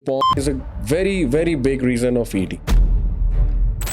Porn is a very very big reason of eating.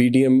BDM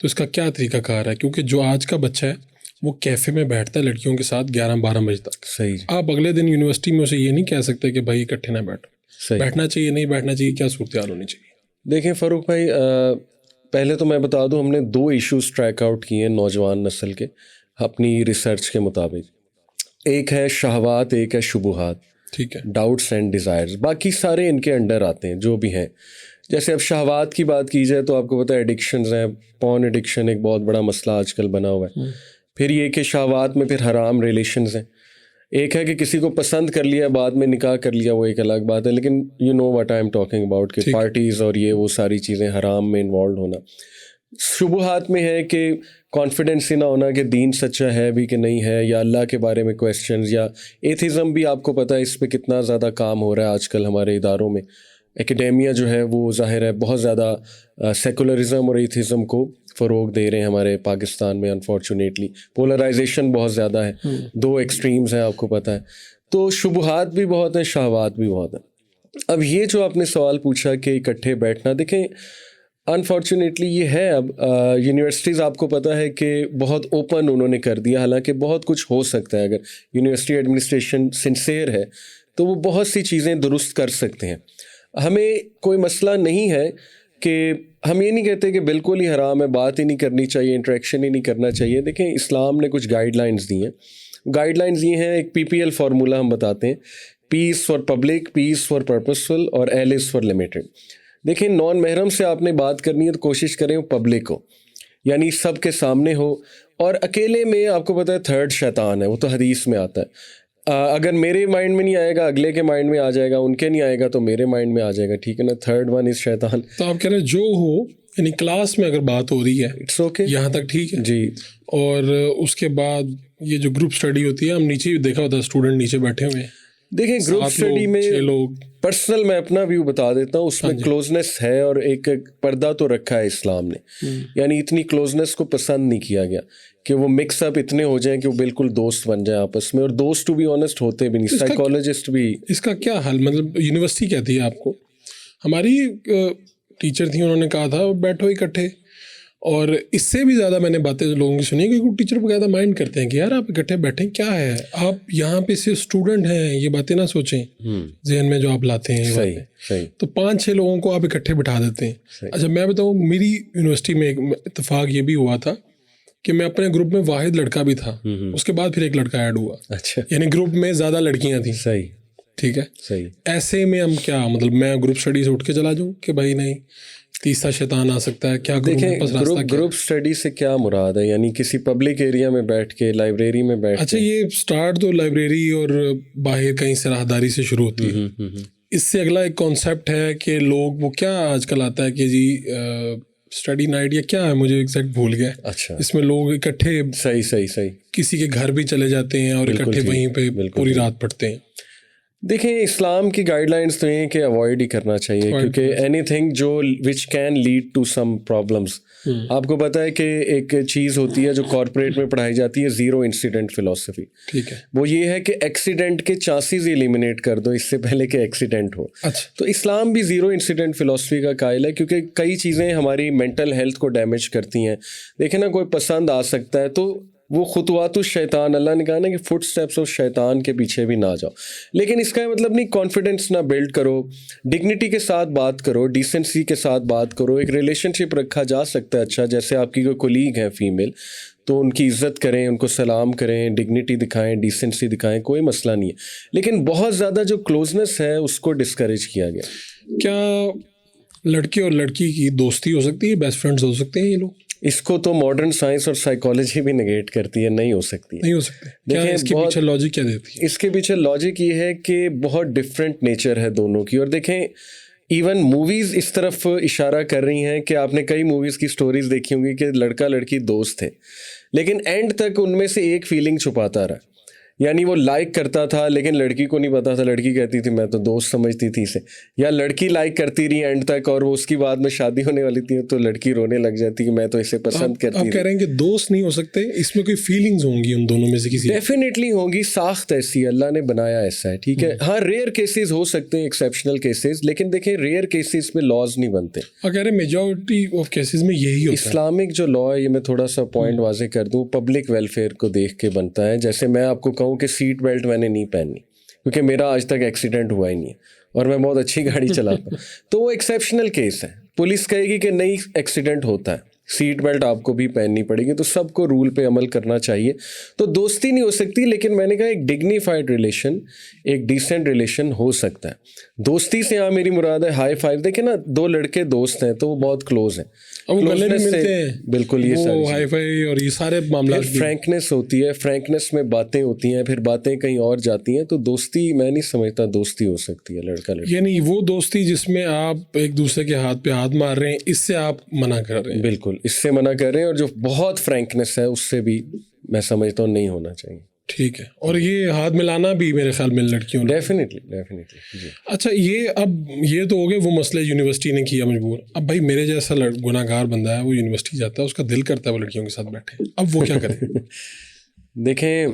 تو اس کا کیا طریقہ کار ہے؟ کیونکہ جو آج کا بچہ ہے وہ کیفے میں بیٹھتا ہے لڑکیوں کے ساتھ 11-12 بجے تک. صحیح. آپ اگلے دن یونیورسٹی میں اسے یہ نہیں کہہ سکتے کہ بھائی اکٹھے نہ بیٹھو. صحیح. بیٹھنا چاہیے نہیں بیٹھنا چاہیے، کیا صورتحال ہونی چاہیے؟ دیکھیں فاروق بھائی، پہلے تو میں بتا دوں ہم نے 2 ایشوز ٹریک آؤٹ کیے ہیں نوجوان نسل کے اپنی ریسرچ کے مطابق. ایک ہے شہوات، ایک ہے شبہات. ٹھیک ہے. ڈاؤٹس اینڈ ڈیزائرز، باقی سارے ان کے انڈر آتے ہیں جو بھی ہیں. جیسے اب شہوات کی بات کی جائے تو آپ کو پتہ ہے ایڈکشنز ہیں. پورن ایڈکشن ایک بہت بڑا مسئلہ آج کل بنا ہوا ہے. پھر یہ کہ شہوات میں پھر حرام ریلیشنز ہیں. ایک ہے کہ کسی کو پسند کر لیا بعد میں نکاح کر لیا، وہ ایک الگ بات ہے، لیکن you know what I am talking about, کہ پارٹیز اور یہ وہ ساری چیزیں حرام میں انوالوڈ ہونا. شبہات میں ہے کہ کانفیڈنس ہی نہ ہونا کہ دین سچا ہے بھی کہ نہیں ہے، یا اللہ کے بارے میں کویسچنز، یا ایتھزم بھی آپ کو پتہ ہے اس پہ کتنا زیادہ کام ہو رہا ہے آج کل ہمارے اداروں میں. ایکیڈیمیا جو ہے وہ ظاہر ہے بہت زیادہ سیکولرزم اور ایتھزم کو فروغ دے رہے ہیں ہمارے پاکستان میں. انفارچونیٹلی پولرائزیشن بہت زیادہ ہے، 2 ایکسٹریمز ہیں آپ کو پتہ ہے. تو شبہات بھی بہت ہیں، شہوات بھی بہت ہیں. اب یہ جو آپ نے سوال پوچھا کہ اکٹھے بیٹھنا، دیکھیں انفارچونیٹلی یہ ہے اب یونیورسٹیز آپ کو پتہ ہے کہ بہت اوپن انہوں نے کر دیا. حالانکہ بہت کچھ ہو سکتا ہے، اگر یونیورسٹی ایڈمنسٹریشن سنسیئر ہے تو وہ بہت سی چیزیں درست کر سکتے ہیں. ہمیں کوئی مسئلہ نہیں ہے کہ ہم یہ نہیں کہتے کہ بالکل ہی حرام ہے، بات ہی نہیں کرنی چاہیے، انٹریکشن ہی نہیں کرنا چاہیے. دیکھیں اسلام نے کچھ گائیڈ لائنز دی ہیں. گائیڈ لائنز یہ ہیں، ایک PPL فارمولہ ہم بتاتے ہیں: پیس فار پبلک، پیس فار پرپسفل، اور ایل از فار لمیٹڈ. دیکھیں نان محرم سے آپ نے بات کرنی ہے تو کوشش کریں وہ پبلک ہو، یعنی سب کے سامنے ہو. اور اکیلے میں آپ کو پتہ ہے تھرڈ شیطان ہے، وہ تو حدیث میں آتا ہے. اگر میرے مائنڈ میں نہیں آئے گا اگلے کے مائنڈ میں آ جائے گا، ان کے نہیں آئے گا تو میرے مائنڈ میں آ جائے گا. ٹھیک ہے نا؟ تھرڈ ون از شیطان. تو آپ کہہ رہے ہیں جو ہو، یعنی کلاس میں اگر بات ہو رہی ہے اٹس اوکے، یہاں تک ٹھیک ہے جی. اور اس کے بعد یہ جو گروپ اسٹڈی ہوتی ہے، ہم نیچے بھی دیکھا ہوتا ہے اسٹوڈنٹ نیچے بیٹھے ہوئے ہیں. دیکھیں گروپ اسٹڈی میں 6 لوگ، پرسنل میں اپنا ویو بتا دیتا ہوں، اس میں کلوزنس ہے اور ایک پردہ تو رکھا ہے اسلام نے. یعنی اتنی کلوزنس کو پسند نہیں کیا گیا کہ وہ مکس اپ اتنے ہو جائیں کہ وہ بالکل دوست بن جائیں آپس میں. اور دوست ٹو بی آنیسٹ ہوتے بھی نہیں، سائیکالوجسٹ بھی. اس کا کیا حل؟ مطلب یونیورسٹی کہتی ہے آپ کو، ہماری ٹیچر تھیں انہوں نے کہا تھا بیٹھو اکٹھے. اور اس سے بھی زیادہ میں نے باتیں لوگوں کی سنی کہ ٹیچر بقاعدہ مائنڈ کرتے ہیں کہ یار آپ اکٹھے بیٹھیں، کیا ہے آپ یہاں پہ صرف اسٹوڈنٹ ہیں، یہ باتیں نہ سوچیں ذہن میں جو آپ لاتے ہیں. صحیح. تو 5-6 لوگوں کو آپ اکٹھے بٹھا دیتے ہیں. اچھا میں بتاؤں، میری یونیورسٹی میں ایک اتفاق یہ بھی ہوا تھا کہ میں اپنے گروپ میں واحد لڑکا بھی تھا، اس کے بعد پھر ایک لڑکا ایڈ ہوا. اچھا، یعنی گروپ میں زیادہ لڑکیاں تھیں. صحیح. ٹھیک ہے. صحیح. ایسے میں ہم کیا، مطلب میں گروپ اسٹڈی سے اٹھ کے چلا جاؤں کہ بھائی نہیں تیسرا شیطان آ سکتا ہے؟ کیا دیکھیں گروپ اسٹڈی سے کیا مراد ہے؟ یعنی کسی پبلک ایریا میں بیٹھ کے، لائبریری میں بیٹھ کے. اچھا یہ اسٹارٹ تو لائبریری اور باہر کہیں سے راہداری سے شروع ہوتی ہے. اس سے اگلا ایک کانسیپٹ ہے کہ لوگ وہ کیا آج کل آتا ہے کہ جی اسٹڈی نائٹ یا کیا ہے، مجھے ایگزیکٹ بھول گیا. اچھا، اس میں لوگ اکٹھے صحیح کسی کے گھر بھی چلے جاتے ہیں اور اکٹھے وہیں پہ پوری رات پڑھتے ہیں. دیکھیں اسلام کی گائیڈ لائنس تو ہیں کہ اوائڈ ہی کرنا چاہیے، کیونکہ اینی تھنگ جو which can lead to some problems. آپ کو پتہ ہے کہ ایک چیز ہوتی ہے جو کارپوریٹ میں پڑھائی جاتی ہے، زیرو انسیڈنٹ فلاسفی. ٹھیک ہے. وہ یہ ہے کہ ایکسیڈنٹ کے چانسز ایلیمینیٹ کر دو اس سے پہلے کہ ایکسیڈنٹ ہو. اچھا. تو اسلام بھی زیرو انسیڈنٹ فلاسفی کا قائل ہے، کیونکہ کئی چیزیں ہماری مینٹل ہیلتھ کو ڈیمیج کرتی ہیں. دیکھیں نا، کوئی پسند آ سکتا ہے تو وہ خطوات الشیطان، اللہ نے کہا نا کہ فٹ اسٹیپس آف شیطان کے پیچھے بھی نہ جاؤ. لیکن اس کا مطلب نہیں کانفیڈنس نہ بلڈ کرو، ڈگنیٹی کے ساتھ بات کرو، ڈیسنسی کے ساتھ بات کرو. ایک ریلیشن شپ رکھا جا سکتا ہے. اچھا جیسے آپ کی کوئی کولیگ ہے فیمیل، تو ان کی عزت کریں، ان کو سلام کریں، ڈگنیٹی دکھائیں، ڈیسنسی دکھائیں، کوئی مسئلہ نہیں ہے. لیکن بہت زیادہ جو کلوزنس ہے اس کو ڈسکریج کیا گیا. کیا لڑکے اور لڑکی کی دوستی ہو سکتی ہے؟ بیسٹ فرینڈز ہو سکتے ہیں یہ لوگ؟ اس کو تو ماڈرن سائنس اور سائیکالوجی بھی نگیٹ کرتی ہے، نہیں ہو سکتی. نہیں ہو سکتے. دیکھیں اس کے پیچھے لاجک کیا دیتی ہے؟ اس کے پیچھے لاجک یہ ہے کہ بہت ڈفرینٹ نیچر ہے دونوں کی. اور دیکھیں ایون موویز اس طرف اشارہ کر رہی ہیں کہ آپ نے کئی موویز کی سٹوریز دیکھی ہوں گی کہ لڑکا لڑکی دوست تھے، لیکن اینڈ تک ان میں سے ایک فیلنگ چھپاتا رہا. یعنی وہ لائک کرتا تھا لیکن لڑکی کو نہیں پتا تھا, لڑکی کہتی تھی میں تو دوست سمجھتی تھی اسے, یا لڑکی لائک کرتی رہی اینڈ تک اور وہ اس کی بعد میں شادی ہونے والی تھی تو لڑکی رونے لگ جاتی کہ میں تو اسے پسند کرتی آپ کہہ رہے ہیں کہ دوست نہیں ہو سکتے, اس میں کوئی فیلنگز ہوں گی ان دونوں میں سے کسی؟ ڈیفینیٹلی ہوں گی, ساخت ایسی اللہ نے بنایا ایسا ہے, ٹھیک ہے. ہاں ریئر کیسز ہو سکتے ہیں, ایکسیپشنل کیسز, لیکن دیکھیں ریئر کیسز پہ لاز نہیں بنتے. آپ کہہ رہے ہیں میجورٹی آف کیسز میں یہی ہوتا ہے. اسلامک جو لا ہے, یہ میں تھوڑا سا پوائنٹ واضح کر دوں, پبلک ویلفیئر کو دیکھ کے بنتا ہے. جیسے میں آپ کو کہوں کہ سیٹ بیلٹ میں نے نہیں پہنی کیونکہ میرا آج تک ایکسیڈنٹ ہوا ہی نہیں ہے اور میں بہت اچھی گاڑی چلاتا ہوں, تو وہ ایکسیپشنل کیس ہے. پولیس کہے گی کہ نہیں ایکسیڈنٹ ہوتا ہے, سیٹ بیلٹ آپ کو بھی پہننی پڑے گی, تو سب کو رول پہ عمل کرنا چاہیے. تو دوستی نہیں ہو سکتی, لیکن میں نے کہا ایک ڈگنیفائڈ ریلیشن, ایک ڈیسنٹ ریلیشن ہو سکتا ہے. دوستی سے یہاں میری مراد ہے ہائی فائیو. دیکھیں نا, دو لڑکے دوست ہیں تو وہ بہت کلوز ہیں, گلے بھی ملتے ہیں, بالکل, یہ ساری ہائی فائی اور یہ سارے معاملات. فرینکنیس ہوتی ہے, فرینکنیس میں باتیں ہوتی ہیں, پھر باتیں کہیں اور جاتی ہیں, تو دوستی میں نہیں سمجھتا دوستی ہو سکتی ہے لڑکا لڑکی. یعنی وہ دوستی جس میں آپ ایک دوسرے کے ہاتھ پہ ہاتھ مار رہے ہیں, اس سے آپ منع کر رہے ہیں؟ بالکل, اس سے منع کر رہے ہیں, اور جو بہت فرینکنیس ہے اس سے بھی میں سمجھتا ہوں نہیں ہونا چاہیے. ٹھیک ہے. اور یہ ہاتھ ملانا بھی میرے خیال میں لڑکیوں نے ڈیفینیٹلی جی. اچھا, یہ تو ہو گئے وہ مسئلے یونیورسٹی نے کیا مجبور. اب بھائی میرے جیسا گناہ گار بندہ ہے, وہ یونیورسٹی جاتا ہے, اس کا دل کرتا ہے وہ لڑکیوں کے ساتھ بیٹھے, اب وہ کیا کرے؟ دیکھیں,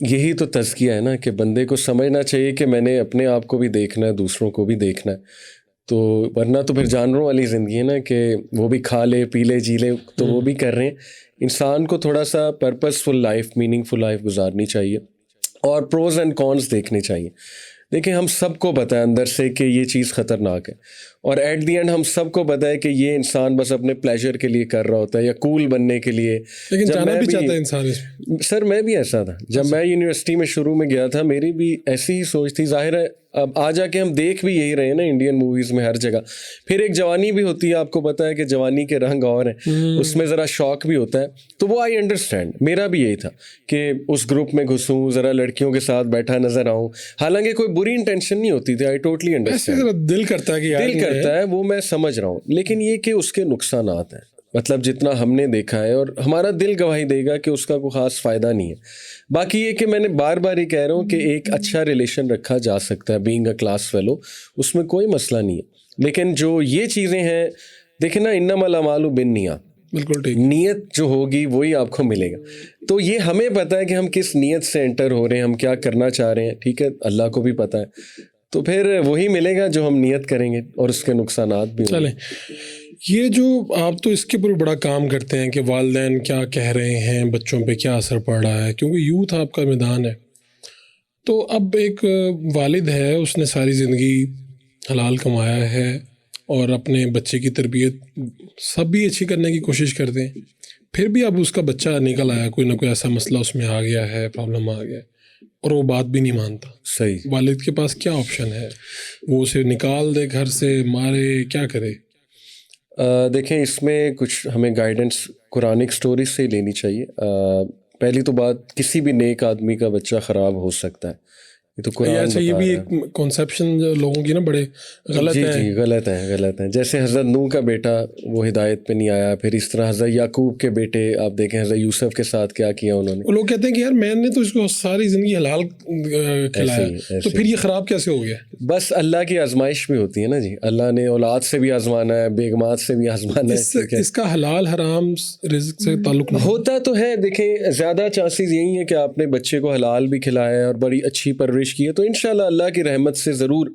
یہی تو تزکیہ ہے نا کہ بندے کو سمجھنا چاہیے کہ میں نے اپنے آپ کو بھی دیکھنا ہے, دوسروں کو بھی دیکھنا ہے. تو ورنہ تو پھر جانوروں والی زندگی ہے نا کہ وہ بھی کھا لے پی لے جی لے, تو وہ بھی کر رہے ہیں. انسان کو تھوڑا سا purposeful life, meaningful life گزارنی چاہیے, اور پروز اینڈ کونس دیکھنے چاہیے. دیکھیں, ہم سب کو پتہ ہے اندر سے کہ یہ چیز خطرناک ہے, اور ایٹ دی اینڈ ہم سب کو پتہ ہے کہ یہ انسان بس اپنے پلیجر کے لیے کر رہا ہوتا ہے یا کول بننے کے لیے. لیکن جانا بھی چاہتا ہے انسان اس میں. سر میں بھی ایسا تھا, جب میں یونیورسٹی میں شروع میں گیا تھا میری بھی ایسی ہی سوچ تھی. ظاہر ہے اب آ جا کے ہم دیکھ بھی یہی رہے ہیں نا انڈین موویز میں ہر جگہ. پھر ایک جوانی بھی ہوتی ہے, آپ کو پتہ ہے کہ جوانی کے رنگ اور ہیں, اس میں ذرا شوق بھی ہوتا ہے. تو وہ آئی انڈرسٹینڈ, میرا بھی یہی تھا کہ اس گروپ میں گھسوں, ذرا لڑکیوں کے ساتھ بیٹھا نظر آؤں, حالانکہ کوئی بری انٹینشن نہیں ہوتی تھی. آئی ٹوٹلی انڈرسٹینڈ, دل کرتا ہے کہ دل کرتا ہے, وہ میں سمجھ رہا ہوں, لیکن یہ کہ اس کے نقصانات ہیں. مطلب جتنا ہم نے دیکھا ہے, اور ہمارا دل گواہی دے گا کہ اس کا کوئی خاص فائدہ نہیں ہے. باقی یہ کہ میں نے بار بار یہ کہہ رہا ہوں کہ ایک اچھا ریلیشن رکھا جا سکتا ہے, بینگ اے کلاس فیلو, اس میں کوئی مسئلہ نہیں ہے. لیکن جو یہ چیزیں ہیں, دیکھیں نا, انما الاعمال بالنیات, بالکل ٹھیک, نیت جو ہوگی وہی آپ کو ملے گا. تو یہ ہمیں پتہ ہے کہ ہم کس نیت سے انٹر ہو رہے ہیں, ہم کیا کرنا چاہ رہے ہیں, ٹھیک ہے, اللہ کو بھی پتہ ہے. تو پھر وہی ملے گا جو ہم نیت کریں گے, اور اس کے نقصانات بھی. چلیں, یہ جو آپ تو اس کے اوپر بڑا کام کرتے ہیں کہ والدین کیا کہہ رہے ہیں, بچوں پہ کیا اثر پڑ رہا ہے, کیونکہ یوتھ آپ کا میدان ہے. تو اب ایک والد ہے, اس نے ساری زندگی حلال کمایا ہے اور اپنے بچے کی تربیت سب بھی اچھی کرنے کی کوشش کرتے ہیں, پھر بھی اب اس کا بچہ نکل آیا, کوئی نہ کوئی ایسا مسئلہ اس میں آ گیا ہے, پرابلم آ گیا ہے, اور وہ بات بھی نہیں مانتا. صحیح, والد کے پاس کیا آپشن ہے؟ وہ اسے نکال دے گھر سے, مارے, کیا کرے؟ دیکھیں, اس میں کچھ ہمیں گائیڈنس قرآنک سٹوریز سے ہی لینی چاہیے. پہلی تو بات, کسی بھی نیک آدمی کا بچہ خراب ہو سکتا ہے, یہ تو قرآن اچھا, یہ بھی ایک کنسیپشن لوگوں کی نا بڑے غلط ہے. جی غلط ہیں. جیسے حضرت نوح کا بیٹا وہ ہدایت پہ نہیں آیا, پھر اس طرح حضرت یعقوب کے بیٹے آپ دیکھیں حضرت یوسف کے ساتھ کیا کیا انہوں نے. وہ لوگ کہتے ہیں کہ یار میں نے تو اس کو ساری زندگی حلال کھلایا, تو پھر یہ خراب کیسے ہو گیا؟ بس اللہ کی آزمائش بھی ہوتی ہے نا جی, اللہ نے اولاد سے بھی آزمانا ہے, بیگمات سے بھی آزمانا ہے. اس کا حلال حرام رزق سے تعلق نہیں ہوتا تو ہے. دیکھیں, زیادہ چانسز یہی ہے کہ آپ نے بچے کو حلال بھی کھلایا ہے اور بڑی اچھی پرورش کی ہے, تو انشاءاللہ اللہ کی رحمت سے ضرور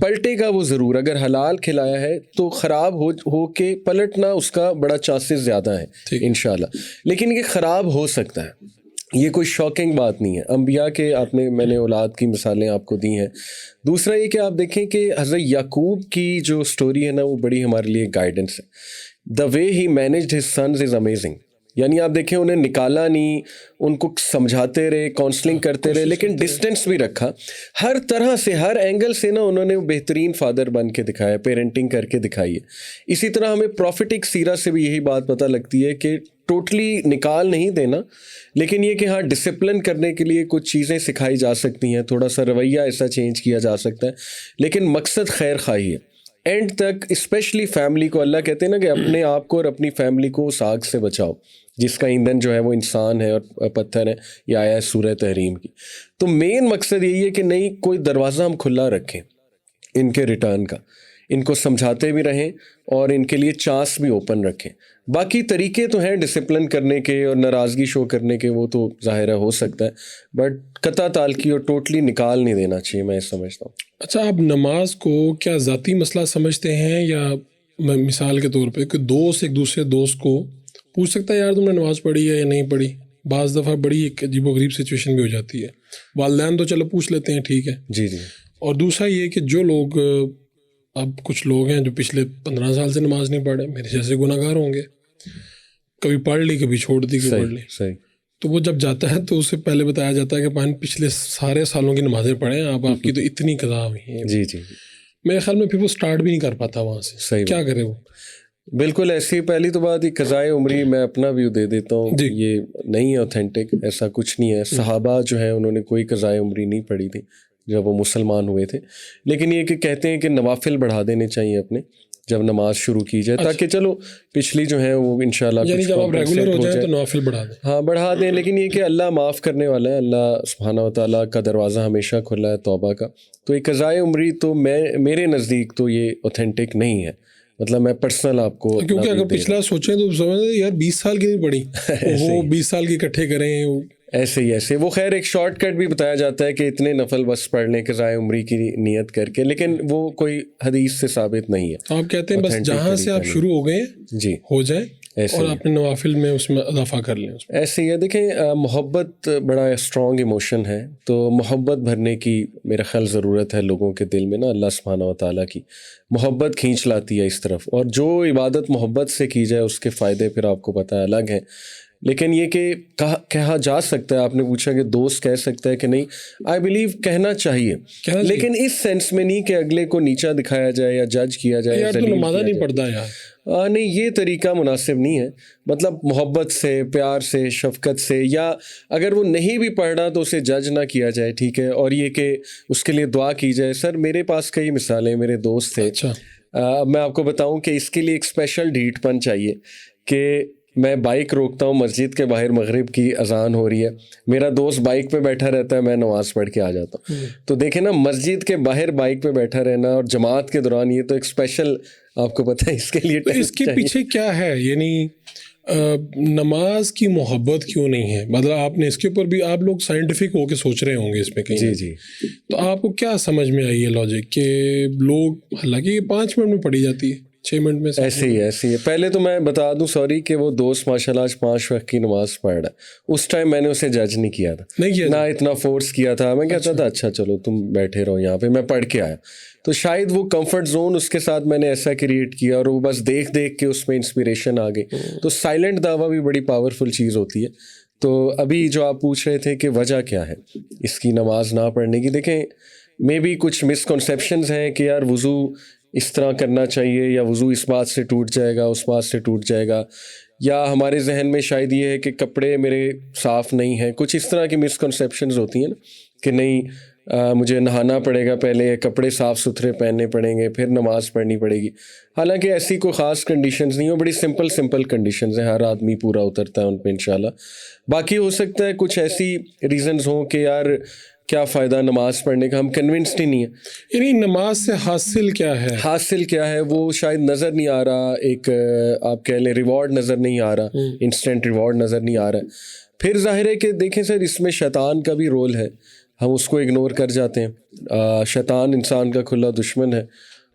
پلٹے گا وہ ضرور. اگر حلال کھلایا ہے تو خراب ہو کے پلٹنا اس کا بڑا چانسز زیادہ ہے انشاءاللہ, لیکن یہ خراب ہو سکتا ہے, یہ کوئی شاکنگ بات نہیں ہے. انبیاء کے میں نے اولاد کی مثالیں آپ کو دی ہیں. دوسرا یہ کہ آپ دیکھیں کہ حضرت یعقوب کی جو سٹوری ہے نا, وہ بڑی ہمارے لیے گائیڈنس ہے. The way he managed his sons is amazing. یعنی آپ دیکھیں, انہیں نکالا نہیں, ان کو سمجھاتے رہے, کاؤنسلنگ کرتے رہے, لیکن ڈسٹینس بھی رکھا. ہر طرح سے, ہر اینگل سے نا انہوں نے بہترین فادر بن کے دکھایا, پیرنٹنگ کر کے دکھائی ہے. اسی طرح ہمیں پروفیٹک سیرہ سے بھی یہی بات پتہ لگتی ہے کہ ٹوٹلی نکال نہیں دینا, لیکن یہ کہ ہاں ڈسپلن کرنے کے لیے کچھ چیزیں سکھائی جا سکتی ہیں, تھوڑا سا رویہ ایسا چینج کیا جا سکتا ہے, لیکن مقصد خیر خواہی ہے. اینڈ تک اسپیشلی فیملی کو، اللہ کہتے ہیں نا کہ اپنے آپ کو اور اپنی فیملی کو اس آگ سے بچاؤ جس کا ایندھن جو ہے وہ انسان ہے اور پتھر ہے، یہ آیا ہے سورہ تحریم کی. تو مین مقصد یہی ہے کہ نہیں کوئی دروازہ ہم کھلا رکھیں ان کے ریٹرن کا، ان کو سمجھاتے بھی رہیں اور ان کے لیے چانس بھی اوپن رکھیں. باقی طریقے تو ہیں ڈسپلن کرنے کے اور ناراضگی شو کرنے کے، وہ تو ظاہر ہے ہو سکتا ہے، بٹ قطع تعلقی اور ٹوٹلی نکال نہیں دینا چاہیے، میں سمجھتا ہوں. اچھا، آپ نماز کو کیا ذاتی مسئلہ سمجھتے ہیں، یا مثال کے طور پہ کہ دوست ایک دوسرے دوست کو پوچھ سکتا ہے یار تم نے نماز پڑھی ہے یا نہیں پڑھی؟ بعض دفعہ بڑی ایک عجیب و غریب سچویشن بھی ہو جاتی ہے. والدین تو چلو پوچھ لیتے ہیں، ٹھیک ہے. جی جی. اور دوسرا یہ کہ جو لوگ، اب کچھ لوگ ہیں جو پچھلے 15 سال سے نماز نہیں پڑھے، میرے جیسے گناہ گار ہوں گے، کبھی پڑھ لی کبھی چھوڑ دی کبھی پڑھ لی. صحیح. تو وہ جب جاتا ہے تو اسے پہلے بتایا جاتا ہے کہ پچھلے سارے سالوں کی نمازیں پڑھیں آپ کی تو اتنی قضا ہوئی ہیں. جی جی. میرے خیال میں پھر وہ سٹارٹ بھی نہیں کر پاتا وہاں سے. صحیح. کیا کرے وہ؟ بالکل ایسی پہلی تو بات، یہ قضائے عمری میں اپنا ویو دے دیتا ہوں، یہ نہیں ہے اوتھینٹک، ایسا کچھ نہیں ہے. صحابہ جو ہیں انہوں نے کوئی قضائے عمری نہیں پڑھی تھی جب وہ مسلمان ہوئے تھے، لیکن یہ کہ کہتے ہیں کہ نوافل بڑھا دینے چاہیے اپنے جب نماز شروع کی جائے، تاکہ چلو پچھلی جو ہیں وہ انشاءاللہ یعنی جب آپ ریگولر ہو جائیں تو نوافل بڑھا دیں. ہاں بڑھا دیں، لیکن یہ کہ اللہ معاف کرنے والا ہے، اللہ سبحانہ و تعالیٰ کا دروازہ ہمیشہ کھلا ہے توبہ کا. تو یہ قضائے عمری تو میرے نزدیک تو یہ اوتھینٹک نہیں ہے، مطلب میں پرسنل آپ کو، کیونکہ اگر پچھلا سوچیں تو سمجھیں یار 20 سال کی نہیں پڑھی، وہ 20 سال کی اکٹھے کریں. ایسے وہ خیر ایک شارٹ کٹ بھی بتایا جاتا ہے کہ اتنے نفل بس پڑھ لیں قضائے عمری کی نیت کر کے، لیکن وہ کوئی حدیث سے ثابت نہیں ہے. آپ کہتے ہیں بس جہاں سے آپ شروع ہو گئے جی ہو جائیں اور اپنے نوافل میں اس میں اضافہ کر لیں. ایسے ہی ہے. دیکھیں محبت بڑا اسٹرانگ ایموشن ہے، تو محبت بھرنے کی میرا خیال ضرورت ہے لوگوں کے دل میں نا. اللہ سبحانہ و تعالیٰ کی محبت کھینچ لاتی ہے اس طرف، اور جو عبادت محبت سے کی جائے اس کے فائدے پھر آپ کو پتہ ہے الگ ہیں. لیکن یہ کہ کہا جا سکتا ہے، آپ نے پوچھا کہ دوست کہہ سکتا ہے کہ نہیں، آئی بلیو کہنا چاہیے، لیکن اس سینس میں نہیں کہ اگلے کو نیچا دکھایا جائے یا جج کیا جائے. یار تو نماز نہیں پڑھتا یار، نہیں، یہ طریقہ مناسب نہیں ہے. مطلب محبت سے، پیار سے، شفقت سے، یا اگر وہ نہیں بھی پڑھ رہا تو اسے جج نہ کیا جائے، ٹھیک ہے، اور یہ کہ اس کے لیے دعا کی جائے. سر میرے پاس کئی مثالیں، میرے دوست تھے. میں آپ کو بتاؤں کہ اس کے لیے ایک اسپیشل ڈھیٹ پن چاہیے کہ میں بائک روکتا ہوں مسجد کے باہر، مغرب کی اذان ہو رہی ہے، میرا دوست بائک پہ بیٹھا رہتا ہے، میں نماز پڑھ کے آ جاتا ہوں. تو دیکھیں نا، مسجد کے باہر بائک پہ بیٹھا رہنا اور جماعت کے دوران، یہ تو ایک اسپیشل، آپ کو پتہ ہے اس کے لیے اس کے پیچھے کیا ہے. یعنی نماز کی محبت کیوں نہیں ہے؟ مطلب آپ نے اس کے اوپر بھی، آپ لوگ سائنٹیفک ہو کے سوچ رہے ہوں گے اس پہ کہیں. جی جی. تو آپ کو کیا سمجھ میں آئی ہے لاجک کہ لوگ، حالانکہ یہ 5 منٹ میں پڑھی جاتی ہے، 6 منٹ میں. ایسے ہی ہے. پہلے تو میں بتا دوں سوری کہ وہ دوست ماشاء اللہ آج 5 وقت کی نماز پڑھ رہا ہے. اس ٹائم میں نے اسے جج نہیں کیا تھا، نہ اتنا فورس کیا تھا. میں کہتا تھا اچھا چلو تم بیٹھے رہو یہاں پہ، میں پڑھ کے آیا. تو شاید وہ کمفرٹ زون اس کے ساتھ میں نے ایسا کریٹ کیا، اور وہ بس دیکھ کے اس میں انسپریشن آ گئی. تو سائلنٹ دعویٰ بھی بڑی پاورفل چیز ہوتی ہے. تو ابھی جو آپ پوچھ رہے تھے کہ وجہ کیا ہے اس کی نماز نہ پڑھنے کی، دیکھیں مے بی کچھ مسکنسیپشنز ہیں کہ یار وضو اس طرح کرنا چاہیے، یا وضو اس بات سے ٹوٹ جائے گا، اس بات سے ٹوٹ جائے گا، یا ہمارے ذہن میں شاید یہ ہے کہ کپڑے میرے صاف نہیں ہیں. کچھ اس طرح کی مسکنسیپشنز ہوتی ہیں نا کہ نہیں مجھے نہانا پڑے گا پہلے، کپڑے صاف ستھرے پہننے پڑیں گے، پھر نماز پڑھنی پڑے گی. حالانکہ ایسی کوئی خاص کنڈیشنز نہیں ہو، بڑی سمپل کنڈیشنز ہیں، ہر آدمی پورا اترتا ہے ان پہ انشاءاللہ. باقی ہو سکتا ہے کچھ ایسی ریزنز ہوں کہ یار کیا فائدہ نماز پڑھنے کا، ہم کنونسڈ ہی نہیں ہیں. یعنی نماز سے حاصل کیا ہے وہ شاید نظر نہیں آ رہا، ایک آپ کہہ لیں ریوارڈ نظر نہیں آ رہا، انسٹنٹ ریوارڈ نظر نہیں آ رہا ہے. پھر ظاہر ہے کہ دیکھیں سر، اس میں شیطان کا بھی رول ہے، ہم اس کو اگنور کر جاتے ہیں. شیطان انسان کا کھلا دشمن ہے،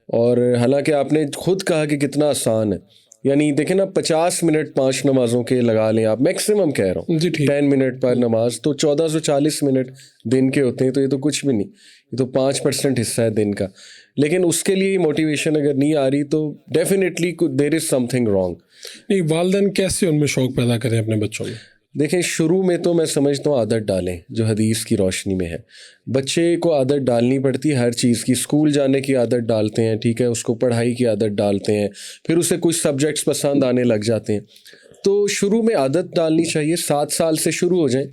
اور حالانکہ آپ نے خود کہا کہ کتنا آسان ہے. یعنی دیکھیں نا 50 منٹ 5 نمازوں کے لگا لیں آپ، میکسیمم کہہ رہا ہوں 10 منٹ پر نماز، تو 1440 منٹ دن کے ہوتے ہیں. تو یہ تو کچھ بھی نہیں، یہ تو 5% حصہ ہے دن کا. لیکن اس کے لیے موٹیویشن اگر نہیں آ رہی تو definitely there is some thing wrong. نہیں، والدین کیسے ان میں شوق پیدا کریں اپنے بچوں میں؟ دیکھیں شروع میں تو میں سمجھتا ہوں عادت ڈالیں جو حدیث کی روشنی میں ہے. بچے کو عادت ڈالنی پڑتی ہے ہر چیز کی. اسکول جانے کی عادت ڈالتے ہیں، ٹھیک ہے، اس کو پڑھائی کی عادت ڈالتے ہیں، پھر اسے کچھ سبجیکٹس پسند آنے لگ جاتے ہیں. تو شروع میں عادت ڈالنی چاہیے. 7 سال سے شروع ہو جائیں.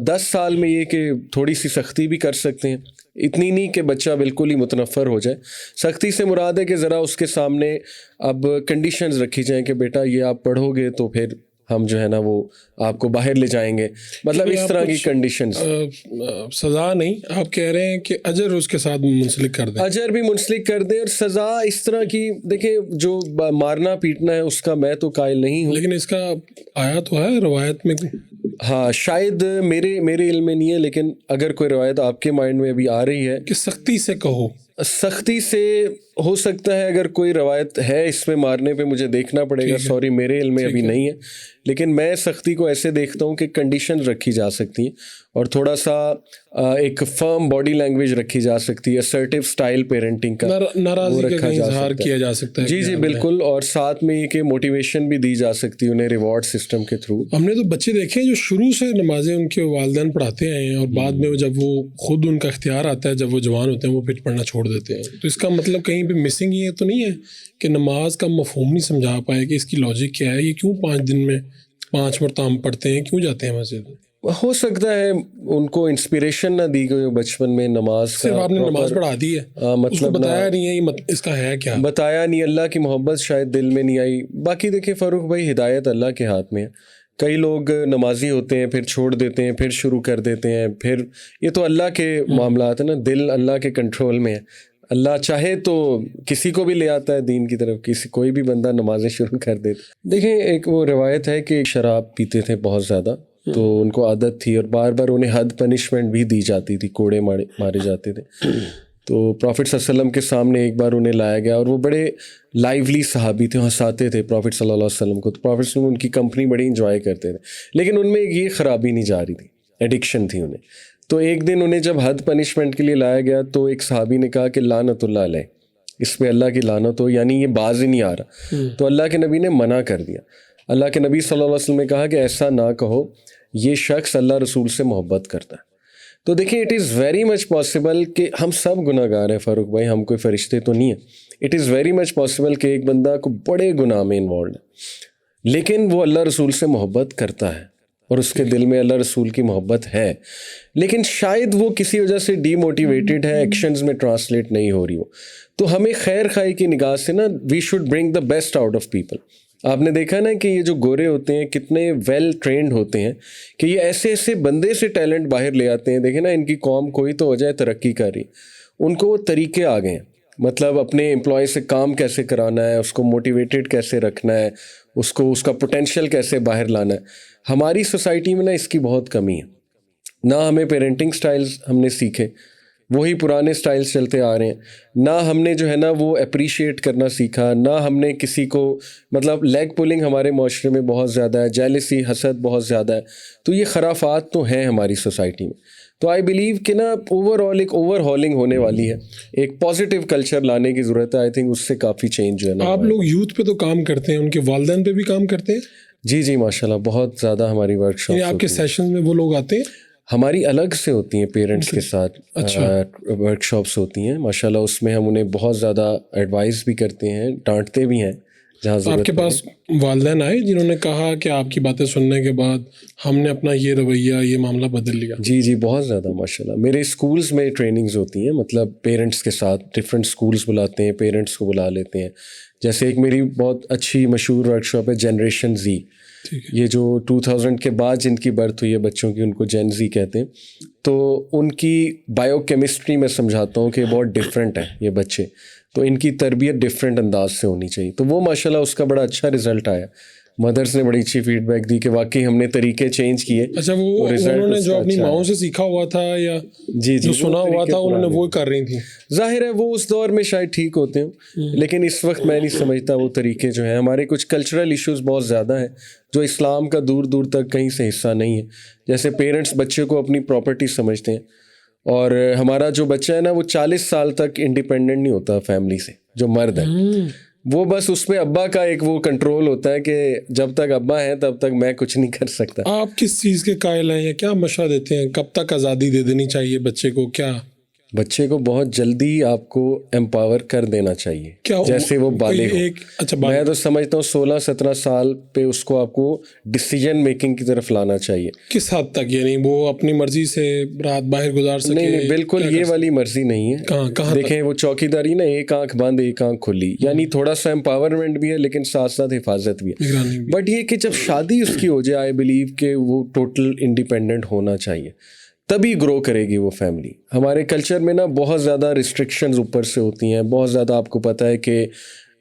10 سال میں یہ کہ تھوڑی سی سختی بھی کر سکتے ہیں, اتنی نہیں کہ بچہ بالکل ہی متنفر ہو جائے. سختی سے مراد ہے کہ ذرا اس کے سامنے اب کنڈیشنز رکھی جائیں کہ بیٹا یہ آپ پڑھو گے تو پھر ہم جو ہے نا وہ آپ کو باہر لے جائیں گے, مطلب اس طرح کی کنڈیشنز. سزا نہیں, آپ کہہ رہے ہیں کہ اجر اس کے ساتھ منسلک کر دیں, اجر بھی منسلک کر دیں, اور سزا اس طرح کی دیکھیں جو مارنا پیٹنا ہے اس کا میں تو قائل نہیں ہوں. لیکن اس کا آیا تو ہے روایت میں. ہاں شاید میرے علم میں نہیں ہے, لیکن اگر کوئی روایت آپ کے مائنڈ میں ابھی آ رہی ہے کہ سختی سے کہو, سختی سے ہو سکتا ہے اگر کوئی روایت ہے اس میں مارنے پہ, مجھے دیکھنا پڑے گا, سوری میرے علم میں ابھی نہیں ہے. لیکن میں سختی کو ایسے دیکھتا ہوں کہ کنڈیشن رکھی جا سکتی ہیں اور تھوڑا سا ایک فرم باڈی لینگویج رکھی جا سکتی ہے, اسرٹیو اسٹائل پیرنٹنگ کا ناراضی کا اظہار کیا جا سکتا ہے. جی بالکل, اور ساتھ میں یہ کہ موٹیویشن بھی دی جا سکتی ہے انہیں ریوارڈ سسٹم کے تھرو. ہم نے تو بچے دیکھے ہیں جو شروع سے نمازیں ان کے والدین پڑھاتے ہیں اور بعد میں جب وہ خود ان کا اختیار آتا ہے, جب وہ جوان ہوتے ہیں وہ پھر پڑھنا چھوڑ دیتے ہیں. تو اس کا مطلب کہیں پہ مسنگ یہ تو نہیں ہے کہ نماز کا مفہوم نہیں سمجھا پائے کہ اس کی لاجک کیا ہے, یہ کیوں 5 دن میں 5 مرتبہ ہم پڑھتے ہیں, کیوں جاتے ہیں مسجد. ہو سکتا ہے ان کو انسپریشن نہ دی گئی بچپن میں نماز کا, صرف آپ نے نماز پڑھا دی ہے, مطلب بتایا نہیں ہے یہ اس کا ہے کیا, بتایا نہیں, اللہ کی محبت شاید دل میں نہیں آئی. باقی دیکھیں فاروق بھائی, ہدایت اللہ کے ہاتھ میں ہے. کئی لوگ نمازی ہوتے ہیں پھر چھوڑ دیتے ہیں, پھر شروع کر دیتے ہیں, پھر یہ تو اللہ کے معاملات ہیں نا, دل اللہ کے کنٹرول میں ہے. اللہ چاہے تو کسی کو بھی لے آتا ہے دین کی طرف, کوئی بھی بندہ نمازیں شروع کر دیتا. دیکھیں ایک وہ روایت ہے کہ شراب پیتے تھے بہت زیادہ, تو ان کو عادت تھی اور بار بار انہیں حد پنشمنٹ بھی دی جاتی تھی, کوڑے مارے جاتے تھے. تو پروفٹ صلی اللہ علیہ وسلم کے سامنے ایک بار انہیں لایا گیا, اور وہ بڑے لائیولی صحابی تھے, ہنساتے تھے پروفٹ صلی اللہ علیہ وسلم کو. تو پروفٹ صلی اللہ علیہ وسلم ان کی کمپنی بڑی انجوائے کرتے تھے, لیکن ان میں یہ خرابی نہیں جا رہی تھی, ایڈکشن تھی انہیں. تو ایک دن انہیں جب حد پنشمنٹ کے لیے لایا گیا تو ایک صحابی نے کہا کہ لعنت اللہ علیہ, اس پہ اللہ کی لعنت ہو, یعنی یہ باز ہی نہیں آ رہا. تو اللہ کے نبی نے منع کر دیا. اللہ کے نبی صلی اللہ علیہ وسلم نے کہا کہ ایسا نہ کہو, یہ شخص اللہ رسول سے محبت کرتا ہے. تو دیکھیں it is very much possible کہ ہم سب گناہ گار ہیں فاروق بھائی, ہم کوئی فرشتے تو نہیں ہیں. It is very much possible کہ ایک بندہ کو بڑے گناہ میں انوالوڈ ہے, لیکن وہ اللہ رسول سے محبت کرتا ہے اور اس کے دل میں اللہ رسول کی محبت ہے, لیکن شاید وہ کسی وجہ سے ڈی موٹیویٹڈ ہے, ایکشنز میں ٹرانسلیٹ نہیں ہو رہی ہو. تو ہمیں خیر خواہی کی نگاہ سے نا we should bring the best out of people. آپ نے دیکھا نا کہ یہ جو گورے ہوتے ہیں کتنے ویل ٹرینڈ ہوتے ہیں کہ یہ ایسے ایسے بندے سے ٹیلنٹ باہر لے آتے ہیں. دیکھیں نا ان کی قوم کوئی تو ہو جائے ترقی کر رہی, ان کو وہ طریقے آ گئے ہیں, مطلب اپنے امپلائی سے کام کیسے کرانا ہے, اس کو موٹیویٹڈ کیسے رکھنا ہے, اس کو اس کا پوٹینشیل کیسے باہر لانا ہے. ہماری سوسائٹی میں نا اس کی بہت کمی ہے. نہ ہمیں پیرنٹنگ سٹائلز ہم نے سیکھے, وہی پرانے سٹائلز چلتے آ رہے ہیں. نہ ہم نے جو ہے نا وہ اپریشیٹ کرنا سیکھا, نہ ہم نے کسی کو, مطلب لیگ پولنگ ہمارے معاشرے میں بہت زیادہ ہے, جیلسی حسد بہت زیادہ ہے. تو یہ خرافات تو ہیں ہماری سوسائٹی میں. تو آئی بلیو کہ نا اوور آل ایک اوور ہالنگ ہونے والی ہے, ایک پازیٹیو کلچر لانے کی ضرورت ہے. آئی تھنک اس سے کافی چینج جو ہے نا. آپ لوگ یوتھ پہ تو کام کرتے ہیں, ان کے والدین پہ بھی کام کرتے ہیں؟ جی ماشاء اللہ بہت زیادہ ہماری ورک شاپ. آپ کے سیشن میں وہ لوگ آتے ہیں؟ ہماری الگ سے ہوتی ہیں پیرنٹس کے ساتھ ورک شاپس ہوتی ہیں ماشاء اللہ. اس میں ہم انہیں بہت زیادہ ایڈوائز بھی کرتے ہیں, ڈانٹتے بھی ہیں جہاں ضرورت. آپ کے پاس والدین آئے جنہوں نے کہا کہ آپ کی باتیں سننے کے بعد ہم نے اپنا یہ رویہ, یہ معاملہ بدل لیا؟ جی بہت زیادہ ماشاء اللہ. میرے اسکولس میں ٹریننگز ہوتی ہیں, مطلب پیرنٹس کے ساتھ ڈفرینٹ اسکولس بلاتے ہیں, پیرنٹس کو بلا لیتے ہیں. جیسے ایک میری بہت اچھی مشہور ورک شاپ ہے جنریشن زی, یہ جو 2000 کے بعد جن کی برتھ ہوئی ہے بچوں کی, ان کو جین زی کہتے ہیں. تو ان کی بایو کیمسٹری میں سمجھاتا ہوں کہ بہت ڈفرینٹ ہے یہ بچے, تو ان کی تربیت ڈفرینٹ انداز سے ہونی چاہیے. تو وہ ماشاء اللہ اس کا بڑا اچھا رزلٹ آیا. مدرس نے بڑی اچھی فیڈ بیک دی کہ واقعی ہم نے طریقے چینج کیے. اچھا, وہ انہوں نے جو اپنی ماؤں سے سیکھا ہوا تھا یا جو سنا ہوا تھا انہوں نے وہ کر رہی تھیں؟ ظاہر ہے وہ اس دور میں شاید ٹھیک ہوتے ہوں, لیکن اس وقت میں نہیں سمجھتا وہ طریقے جو ہیں. ہمارے کچھ کلچرل ایشوز بہت زیادہ ہیں جو اسلام کا دور دور تک کہیں سے حصہ نہیں ہے. جیسے پیرنٹس بچے کو اپنی پراپرٹی سمجھتے ہیں, اور ہمارا جو بچہ ہے نا وہ 40 سال تک انڈیپینڈنٹ نہیں ہوتا فیملی سے. جو مرد ہے وہ بس اس پہ ابا کا ایک وہ کنٹرول ہوتا ہے کہ جب تک ابا ہیں تب تک میں کچھ نہیں کر سکتا. آپ کس چیز کے قائل ہیں یا کیا مشورہ دیتے ہیں, کب تک آزادی دے دینی چاہیے بچے کو, کیا بچے کو بہت جلدی آپ کو امپاور کر دینا چاہیے کیا جیسے وہ بالغ ہو. اچھا میں تو سمجھتا ہوں 16-17 سال پہ اس کو آپ کو ڈیسیجن میکنگ کی طرف لانا چاہیے. کس حد تک؟ یعنی وہ اپنی مرضی سے رات باہر گزار سکے؟ نہیں بالکل یہ والی مرضی نہیں ہے. کہاں دیکھیں وہ چوکیداری نا، ایک آنکھ بند ایک آنکھ کھلی، یعنی تھوڑا سا امپاورمنٹ بھی ہے لیکن ساتھ ساتھ حفاظت بھی ہے. بٹ یہ کہ جب شادی اس کی ہو جائے، آئی بلیو کہ وہ ٹوٹل انڈیپینڈنٹ ہونا چاہیے، تبھی گرو کرے گی وہ فیملی. ہمارے کلچر میں نا بہت زیادہ ریسٹرکشنز اوپر سے ہوتی ہیں، بہت زیادہ آپ کو پتہ ہے کہ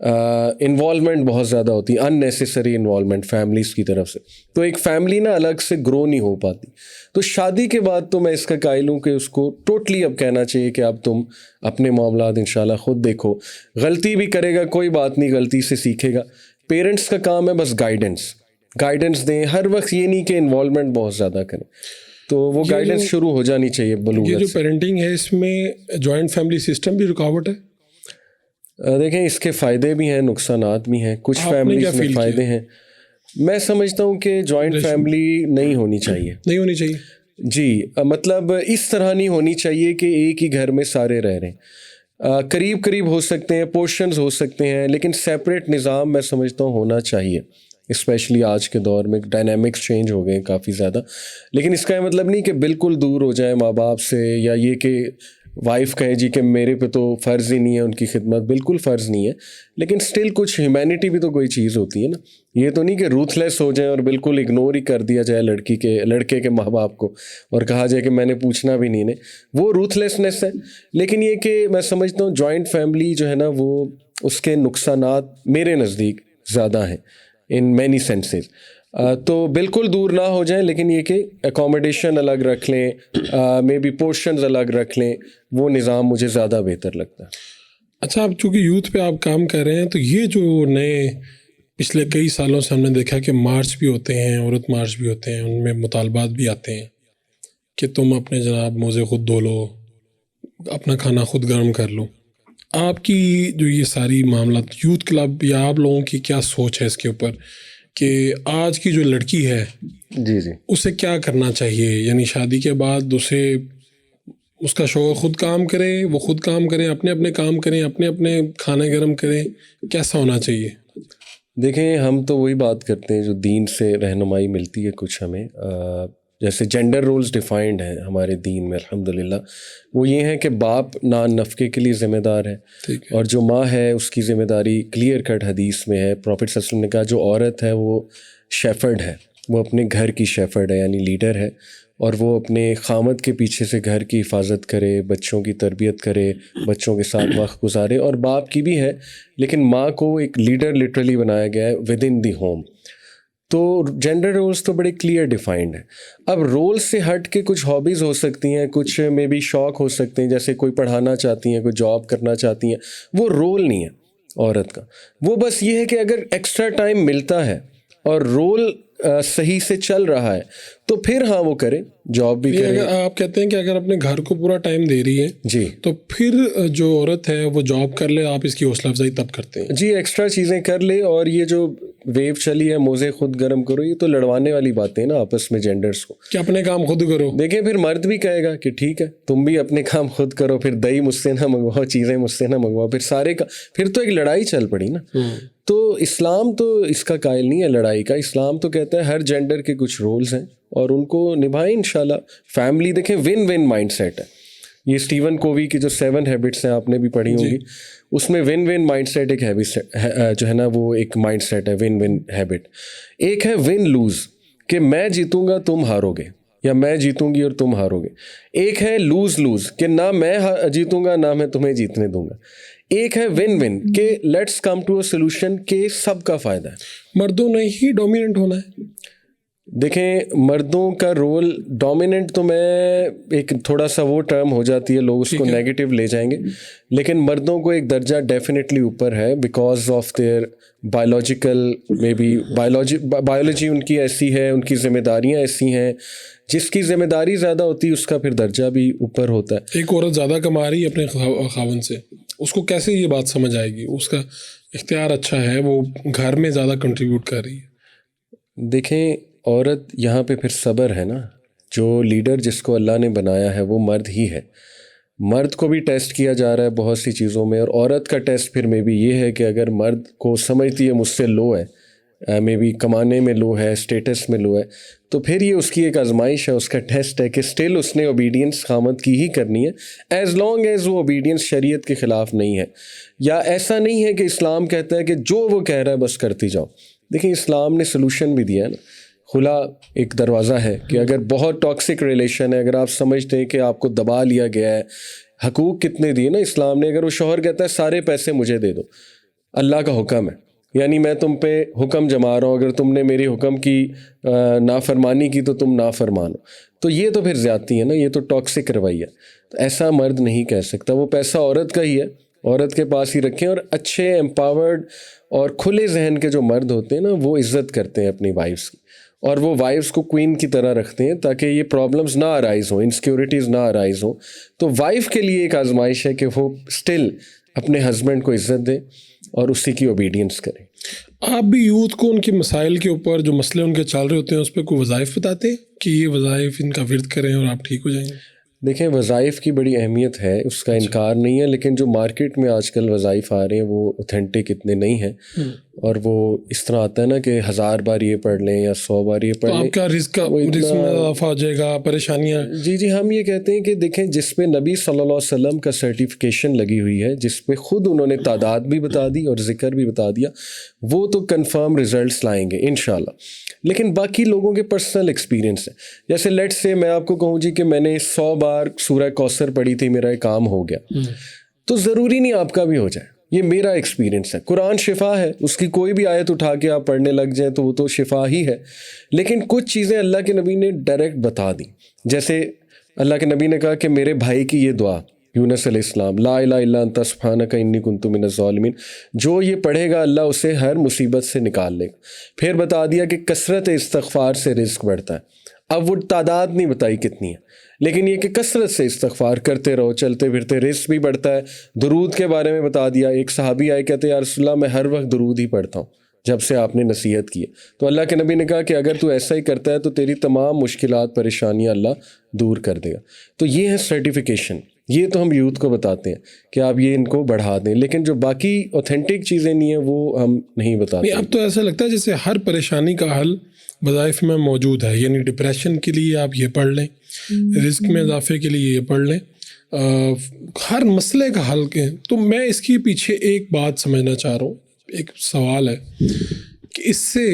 انوالومنٹ بہت زیادہ ہوتی ہے، ان نیسیسری انوالومنٹ فیملیز کی طرف سے. تو ایک فیملی نا الگ سے گرو نہیں ہو پاتی. تو شادی کے بعد تو میں اس کا قائل ہوں کہ اس کو ٹوٹلی اب کہنا چاہیے کہ اب تم اپنے معاملات انشاءاللہ خود دیکھو. غلطی بھی کرے گا کوئی بات نہیں، غلطی سے سیکھے گا. پیرنٹس کا کام ہے بس گائیڈنس دیں، ہر وقت یہ نہیں کہ انوالومنٹ بہت زیادہ کریں. تو وہ گائیڈنس شروع ہو جانی چاہیے بلوغت. یہ جو پیرنٹنگ ہے اس میں جوائنٹ فیملی سسٹم بھی رکاوٹ ہے؟ دیکھیں اس کے فائدے بھی ہیں، نقصانات بھی ہیں. کچھ فیملیز میں فائدے ہیں. میں سمجھتا ہوں کہ جوائنٹ فیملی نہیں ہونی چاہیے. جی مطلب اس طرح نہیں ہونی چاہیے کہ ایک ہی گھر میں سارے رہ رہے ہیں. قریب ہو سکتے ہیں، پورشنز ہو سکتے ہیں، لیکن سیپریٹ نظام میں سمجھتا ہوں ہونا چاہیے. اسپیشلی آج کے دور میں ڈائنامکس چینج ہو گئے ہیں کافی زیادہ. لیکن اس کا یہ مطلب نہیں کہ بالکل دور ہو جائے ماں باپ سے، یا یہ کہ وائف کہے جی کہ میرے پہ تو فرض ہی نہیں ہے ان کی خدمت. بالکل فرض نہیں ہے، لیکن سٹل کچھ ہیومینٹی بھی تو کوئی چیز ہوتی ہے نا. یہ تو نہیں کہ روتھ لیس ہو جائیں اور بالکل اگنور ہی کر دیا جائے لڑکے کے ماں باپ کو اور کہا جائے کہ میں نے پوچھنا بھی نہیں. وہ روتھ لیسنس ہے. لیکن یہ کہ میں سمجھتا ہوں جوائنٹ فیملی جو ہے نا وہ اس کے نقصانات میرے نزدیک زیادہ ہیں ان مینی سینسز. تو بالکل دور نہ ہو جائیں، لیکن یہ کہ اکوموڈیشن الگ رکھ لیں، مے بی پورشنز الگ رکھ لیں. وہ نظام مجھے زیادہ بہتر لگتا ہے. اچھا، اب چونکہ یوتھ پہ آپ کام کر رہے ہیں تو یہ جو نئے پچھلے کئی سالوں سے ہم نے دیکھا کہ مارچ بھی ہوتے ہیں، عورت مارچ بھی ہوتے ہیں، ان میں مطالبات بھی آتے ہیں کہ تم اپنے جناب موزے خود دھو لو، اپنا کھانا خود گرم کر لو. آپ کی جو یہ ساری معاملات یوتھ کلب یا آپ لوگوں کی کیا سوچ ہے اس کے اوپر کہ آج کی جو لڑکی ہے جی اسے کیا کرنا چاہیے؟ یعنی شادی کے بعد اس کا شوہر خود کام کرے، وہ خود کام کریں، اپنے کام کریں، اپنے کھانے گرم کریں، کیسا ہونا چاہیے؟ دیکھیں ہم تو وہی بات کرتے ہیں جو دین سے رہنمائی ملتی ہے کچھ ہمیں. جیسے جینڈر رولز ڈیفائنڈ ہیں ہمارے دین میں الحمدللہ. وہ یہ ہیں کہ باپ نان نفقے کے لیے ذمہ دار ہے، اور جو ماں ہے اس کی ذمہ داری کلیئر کٹ حدیث میں ہے. پروفٹ صلی اللہ علیہ وسلم نے کہا جو عورت ہے وہ شیفرڈ ہے، وہ اپنے گھر کی شیفرڈ ہے، یعنی لیڈر ہے، اور وہ اپنے خامد کے پیچھے سے گھر کی حفاظت کرے، بچوں کی تربیت کرے، بچوں کے ساتھ وقت گزارے. اور باپ کی بھی ہے، لیکن ماں کو ایک لیڈر لٹرلی بنایا گیا ہے ود ان دی ہوم. تو جینڈر رولز تو بڑے کلیئر ڈیفائنڈ ہیں. اب رولز سے ہٹ کے کچھ ہابیز ہو سکتی ہیں، کچھ میں بھی شوق ہو سکتے ہیں، جیسے کوئی پڑھانا چاہتی ہیں، کوئی جاب کرنا چاہتی ہیں. وہ رول نہیں ہے عورت کا. وہ بس یہ ہے کہ اگر ایکسٹرا ٹائم ملتا ہے اور رول صحیح سے چل رہا ہے تو پھر ہاں وہ کرے، جاب بھی کرے. اگر آپ کہتے ہیں کہ اگر اپنے گھر کو پورا ٹائم دے رہی ہے جی تو پھر جو عورت ہے وہ جاب کر لے، آپ اس کی حوصلہ افزائی تب کرتے ہیں؟ جی ایکسٹرا چیزیں کر لے. اور یہ جو ویو چلی ہے موزے خود گرم کرو، یہ تو لڑوانے والی باتیں نا آپس میں جینڈرز کو، کہ اپنے کام خود کرو. دیکھیں پھر مرد بھی کہے گا کہ ٹھیک ہے تم بھی اپنے کام خود کرو، پھر دہی مجھ سے نہ منگواؤ، چیزیں مجھ سے نہ منگواؤ، پھر سارے کا پھر تو ایک لڑائی چل پڑی نا. تو اسلام تو اس کا قائل نہیں ہے لڑائی کا. اسلام تو کہتا ہے ہر جینڈر کے کچھ رولز ہیں اور ان کو نبھائیں انشاءاللہ. فیملی دیکھیں ون ون مائنڈ سیٹ ہے. یہ اسٹیون کووی کی جو 7 ہیبٹس ہیں آپ نے بھی پڑھی ہوں گی، اس میں ون ون مائنڈ سیٹ ایک ہیبٹ جو ہے نا وہ ایک مائنڈ سیٹ ہے ون ون ہیبٹ. ایک ہے ون لوز کہ میں جیتوں گا تم ہارو گے، یا میں جیتوں گی اور تم ہارو گے. ایک ہے لوز لوز کہ نہ میں جیتوں گا نہ میں تمہیں جیتنے دوں گا. ایک ہے ون ون کہ let's come to a solution کہ سب کا فائدہ ہے. مردوں نے ہی ڈومیننٹ ہونا ہے. دیکھیں مردوں کا رول ڈومیننٹ تو میں ایک تھوڑا سا وہ ٹرم ہو جاتی ہے، لوگ اس کو نیگیٹو لے جائیں گے، لیکن مردوں کو ایک درجہ ڈیفینیٹلی اوپر ہے because of their biological may be biology ان کی ایسی ہے، ان کی ذمہ داریاں ایسی ہیں. جس کی ذمہ داری زیادہ ہوتی ہے اس کا پھر درجہ بھی اوپر ہوتا ہے. ایک عورت زیادہ کما رہی ہے اپنے خاوند سے، اس کو کیسے یہ بات سمجھ آئے گی؟ اس کا اختیار اچھا ہے، وہ گھر میں زیادہ کنٹریبیوٹ کر رہی ہے. دیکھیں عورت یہاں پہ پھر صبر ہے نا. جو لیڈر جس کو اللہ نے بنایا ہے وہ مرد ہی ہے. مرد کو بھی ٹیسٹ کیا جا رہا ہے بہت سی چیزوں میں, اور عورت کا ٹیسٹ پھر میں بھی یہ ہے کہ اگر مرد کو سمجھتی ہے مجھ سے لو ہے, میں بھی کمانے میں لو ہے, اسٹیٹس میں لو ہے, تو پھر یہ اس کی ایک آزمائش ہے, اس کا ٹیسٹ ہے کہ اسٹل اس نے اوبیڈینس خامد کی ہی کرنی ہے, ایز لانگ ایز وہ اوبیڈینس شریعت کے خلاف نہیں ہے. یا ایسا نہیں ہے کہ اسلام کہتا ہے کہ جو وہ کہہ رہا ہے بس کرتی جاؤ. دیکھیں اسلام نے سلوشن بھی دیا ہے نا, کھلا ایک دروازہ ہے کہ اگر بہت ٹاکسک ریلیشن ہے, اگر آپ سمجھتے ہیں کہ آپ کو دبا لیا گیا ہے, حقوق کتنے دیے نا اسلام نے. اگر وہ شوہر کہتا ہے سارے پیسے مجھے دے دو, اللہ کا حکم ہے, یعنی میں تم پہ حکم جما رہا ہوں, اگر تم نے میری حکم کی نافرمانی کی تو تم نافرمان ہو, تو یہ تو پھر زیادتی ہے نا, یہ تو ٹاکسک رویہ. تو ایسا مرد نہیں کہہ سکتا, وہ پیسہ عورت کا ہی ہے, عورت کے پاس ہی رکھیں. اور اچھے امپاورڈ اور کھلے ذہن کے جو مرد ہوتے ہیں نا, وہ عزت کرتے ہیں اپنی وائفس کی, اور وہ وائفس کو کوئین کی طرح رکھتے ہیں تاکہ یہ پرابلمز نہ ارائز ہوں, انسیکیورٹیز نہ ارائز ہوں. تو وائف کے لیے ایک آزمائش ہے کہ وہ اسٹل اپنے ہسبینڈ کو عزت دے اور اسی کی اوبیڈینس کریں. آپ بھی یوتھ کو ان کے مسائل کے اوپر, جو مسئلے ان کے چل رہے ہوتے ہیں, اس پہ کوئی وظائف بتاتے ہیں کہ یہ وظائف ان کا ورد کریں اور آپ ٹھیک ہو جائیں گے؟ دیکھیں وظائف کی بڑی اہمیت ہے, اس کا انکار نہیں ہے, لیکن جو مارکیٹ میں آج کل وظائف آ رہے ہیں وہ اوتھینٹک اتنے نہیں ہیں, اور وہ اس طرح آتا ہے نا کہ 1000 بار یہ پڑھ لیں یا 100 بار یہ پڑھ لیں, آپ کا رزق میں اضافہ ہو جائے گا, پریشانیاں. جی ہم یہ کہتے ہیں کہ دیکھیں جس پہ نبی صلی اللہ علیہ وسلم کا سرٹیفکیشن لگی ہوئی ہے, جس پہ خود انہوں نے تعداد بھی بتا دی اور ذکر بھی بتا دیا, وہ تو کنفرم ریزلٹس لائیں گے انشاءاللہ. لیکن باقی لوگوں کے پرسنل ایکسپیرینس ہیں, جیسے لیٹ سے میں آپ کو کہوں جی کہ میں نے 100 بار سورہ کوثر پڑھی تھی, میرا ایک کام ہو گیا, تو ضروری نہیں آپ کا بھی ہو جائے. یہ میرا ایکسپیرینس ہے. قرآن شفا ہے, اس کی کوئی بھی آیت اٹھا کے آپ پڑھنے لگ جائیں تو وہ تو شفا ہی ہے. لیکن کچھ چیزیں اللہ کے نبی نے ڈائریکٹ بتا دیں, جیسے اللہ کے نبی نے کہا کہ میرے بھائی کی یہ دعا یونس علیہ السلام, لا الہ الا انت سبحانک انی کنت من الظالمین, جو یہ پڑھے گا اللہ اسے ہر مصیبت سے نکال لے گا. پھر بتا دیا کہ کثرت استغفار سے رزق بڑھتا ہے. اب وہ تعداد نہیں بتائی کتنی ہے, لیکن یہ کہ کثرت سے استغفار کرتے رہو, چلتے پھرتے رزق بھی بڑھتا ہے. درود کے بارے میں بتا دیا. ایک صحابی آئے کہتے یا رسول اللہ میں ہر وقت درود ہی پڑھتا ہوں جب سے آپ نے نصیحت کی ہے. تو اللہ کے نبی نے کہا کہ اگر تو ایسا ہی کرتا ہے تو تیری تمام مشکلات پریشانیاں اللہ دور کر دے گا. تو یہ ہے سرٹیفیکیشن, یہ تو ہم یوتھ کو بتاتے ہیں کہ آپ یہ ان کو بڑھا دیں, لیکن جو باقی اوتھینٹک چیزیں نہیں ہیں وہ ہم نہیں بتاتے. اب تو ایسا لگتا ہے جیسے ہر پریشانی کا حل وظائف میں موجود ہے, یعنی ڈپریشن کے لیے آپ یہ پڑھ لیں, رزق میں اضافے کے لیے یہ پڑھ لیں, ہر مسئلے کا حل کے. تو میں اس کے پیچھے ایک بات سمجھنا چاہ رہا ہوں, ایک سوال ہے کہ اس سے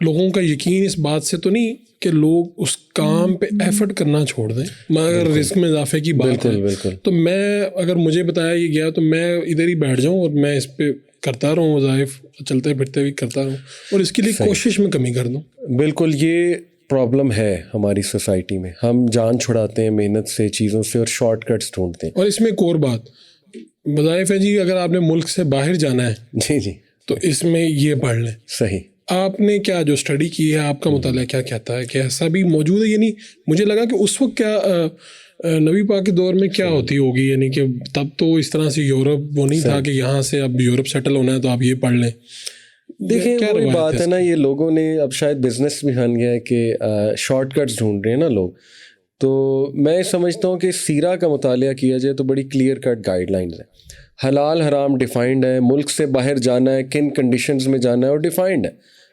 لوگوں کا یقین اس بات سے تو نہیں کہ لوگ اس کام پہ ایفرٹ کرنا چھوڑ دیں, مگر رزق میں اضافے کی بات ہے تو میں اگر مجھے بتایا یہ گیا تو میں ادھر ہی بیٹھ جاؤں اور میں اس پہ کرتا رہوں, وظائف چلتے پھرتے بھی کرتا رہوں, اور اس کے لیے کوشش میں کمی کر دوں. بالکل یہ پرابلم ہے ہماری سوسائٹی میں, ہم جان چھڑاتے ہیں محنت سے, چیزوں سے, اور شارٹ کٹس ڈھونڈتے ہیں. اور اس میں ایک اور بات, وظائف ہے جی اگر آپ نے ملک سے باہر جانا ہے جی تو اس میں یہ پڑھ لیں. صحیح. آپ نے کیا جو اسٹڈی کی ہے, آپ کا مطالعہ کیا کہتا ہے کہ ایسا بھی موجود ہے؟ یعنی مجھے لگا کہ اس وقت کیا نبی پاک کے دور میں کیا ہوتی ہوگی, یعنی کہ تب تو اس طرح سے یورپ وہ نہیں تھا کہ یہاں سے اب یورپ سیٹل ہونا ہے تو آپ یہ پڑھ لیں. دیکھیں وہی بات ہے نا, یہ لوگوں نے اب شاید بزنس بھی بن گیا ہے کہ شارٹ کٹس ڈھونڈ رہے ہیں نا لوگ. تو میں سمجھتا ہوں کہ سیرہ کا مطالعہ کیا جائے تو بڑی کلیئر کٹ گائیڈ لائنز ہیں, حلال حرام ڈیفائنڈ ہے, ملک سے باہر جانا ہے کن کنڈیشنز میں جانا ہے اور ڈیفائنڈ ہے.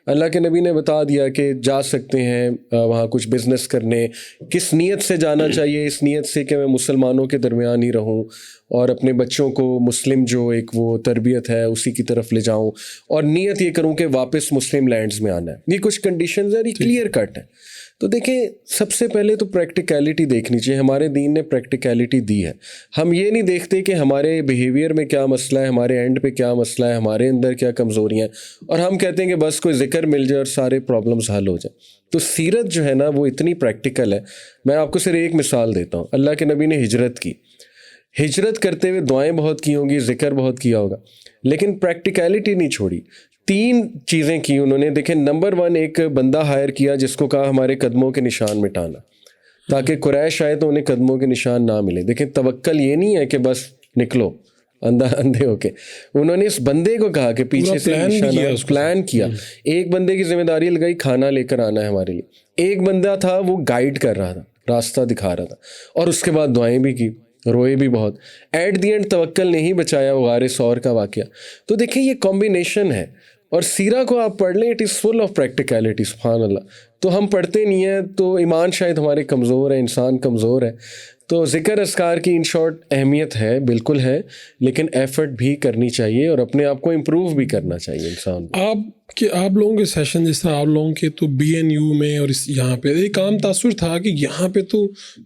اللہ کے نبی نے بتا دیا کہ جا سکتے ہیں وہاں کچھ بزنس کرنے, کس نیت سے جانا چاہیے, اس نیت سے کہ میں مسلمانوں کے درمیان ہی رہوں اور اپنے بچوں کو مسلم جو ایک وہ تربیت ہے اسی کی طرف لے جاؤں, اور نیت یہ کروں کہ واپس مسلم لینڈز میں آنا ہے. یہ کچھ کنڈیشنز ہیں, یہ کلیئر کٹ ہے. تو دیکھیں سب سے پہلے تو پریکٹیکیلٹی دیکھنی چاہیے. ہمارے دین نے پریکٹیکیلٹی دی ہے. ہم یہ نہیں دیکھتے کہ ہمارے بیہیویئر میں کیا مسئلہ ہے, ہمارے اینڈ پہ کیا مسئلہ ہے, ہمارے اندر کیا کمزوریاں ہیں, اور ہم کہتے ہیں کہ بس کوئی ذکر مل جائے اور سارے پرابلمس حل ہو جائیں. تو سیرت جو ہے نا وہ اتنی پریکٹیکل ہے. میں آپ کو صرف ایک مثال دیتا ہوں. اللہ کے نبی نے ہجرت کی, ہجرت کرتے ہوئے دعائیں بہت کی ہوں گی, ذکر بہت کیا ہوگا, لیکن پریکٹیکیلٹی نہیں چھوڑی. 3 چیزیں کی انہوں نے. دیکھیں نمبر 1 ایک بندہ ہائر کیا جس کو کہا ہمارے قدموں کے نشان مٹانا, تاکہ قریش آئے تو انہیں قدموں کے نشان نہ ملے. دیکھیں توکل یہ نہیں ہے کہ بس نکلو اندھے ہو کے. انہوں نے اس بندے کو کہا کہ پیچھے سے پلان کیا. ایک بندے کی ذمہ داری لگائی کھانا لے کر آنا ہے ہمارے لیے, ایک بندہ تھا وہ گائیڈ کر رہا تھا, راستہ دکھا رہا تھا, اور اس کے بعد دعائیں بھی کی. روئے بھی بہت. ایٹ دی اینڈ توکل نے ہی بچایا وہ غار ثور کا واقعہ. تو دیکھیں یہ کمبینیشن ہے. اور سیرہ کو آپ پڑھ لیں, it is full of practicality. سبحان اللہ. تو ہم پڑھتے نہیں ہیں, تو ایمان شاید ہمارے کمزور ہے, انسان کمزور ہے. تو ذکر اذکار کی ان شارٹ اہمیت ہے, بالکل ہے, لیکن ایفرٹ بھی کرنی چاہیے اور اپنے آپ کو امپروو بھی کرنا چاہیے انسان کو. آپ لوگوں کے سیشن جس طرح آپ لوگوں کے تو بی این یو میں اور یہاں پہ ایک عام تاثر تھا کہ یہاں پہ تو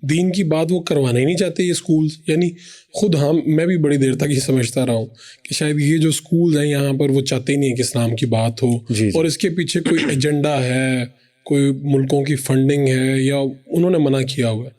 دین کی بات وہ کروانا ہی نہیں چاہتے یہ اسکولس. یعنی خود میں بھی بڑی دیر تک یہ سمجھتا رہا ہوں کہ شاید یہ جو اسکولز ہیں یہاں پر وہ چاہتے ہی نہیں ہیں کہ اسلام کی بات ہو, اور اس کے پیچھے کوئی ایجنڈا ہے, کوئی ملکوں کی فنڈنگ ہے, یا انہوں نے منع کیا ہوا ہے.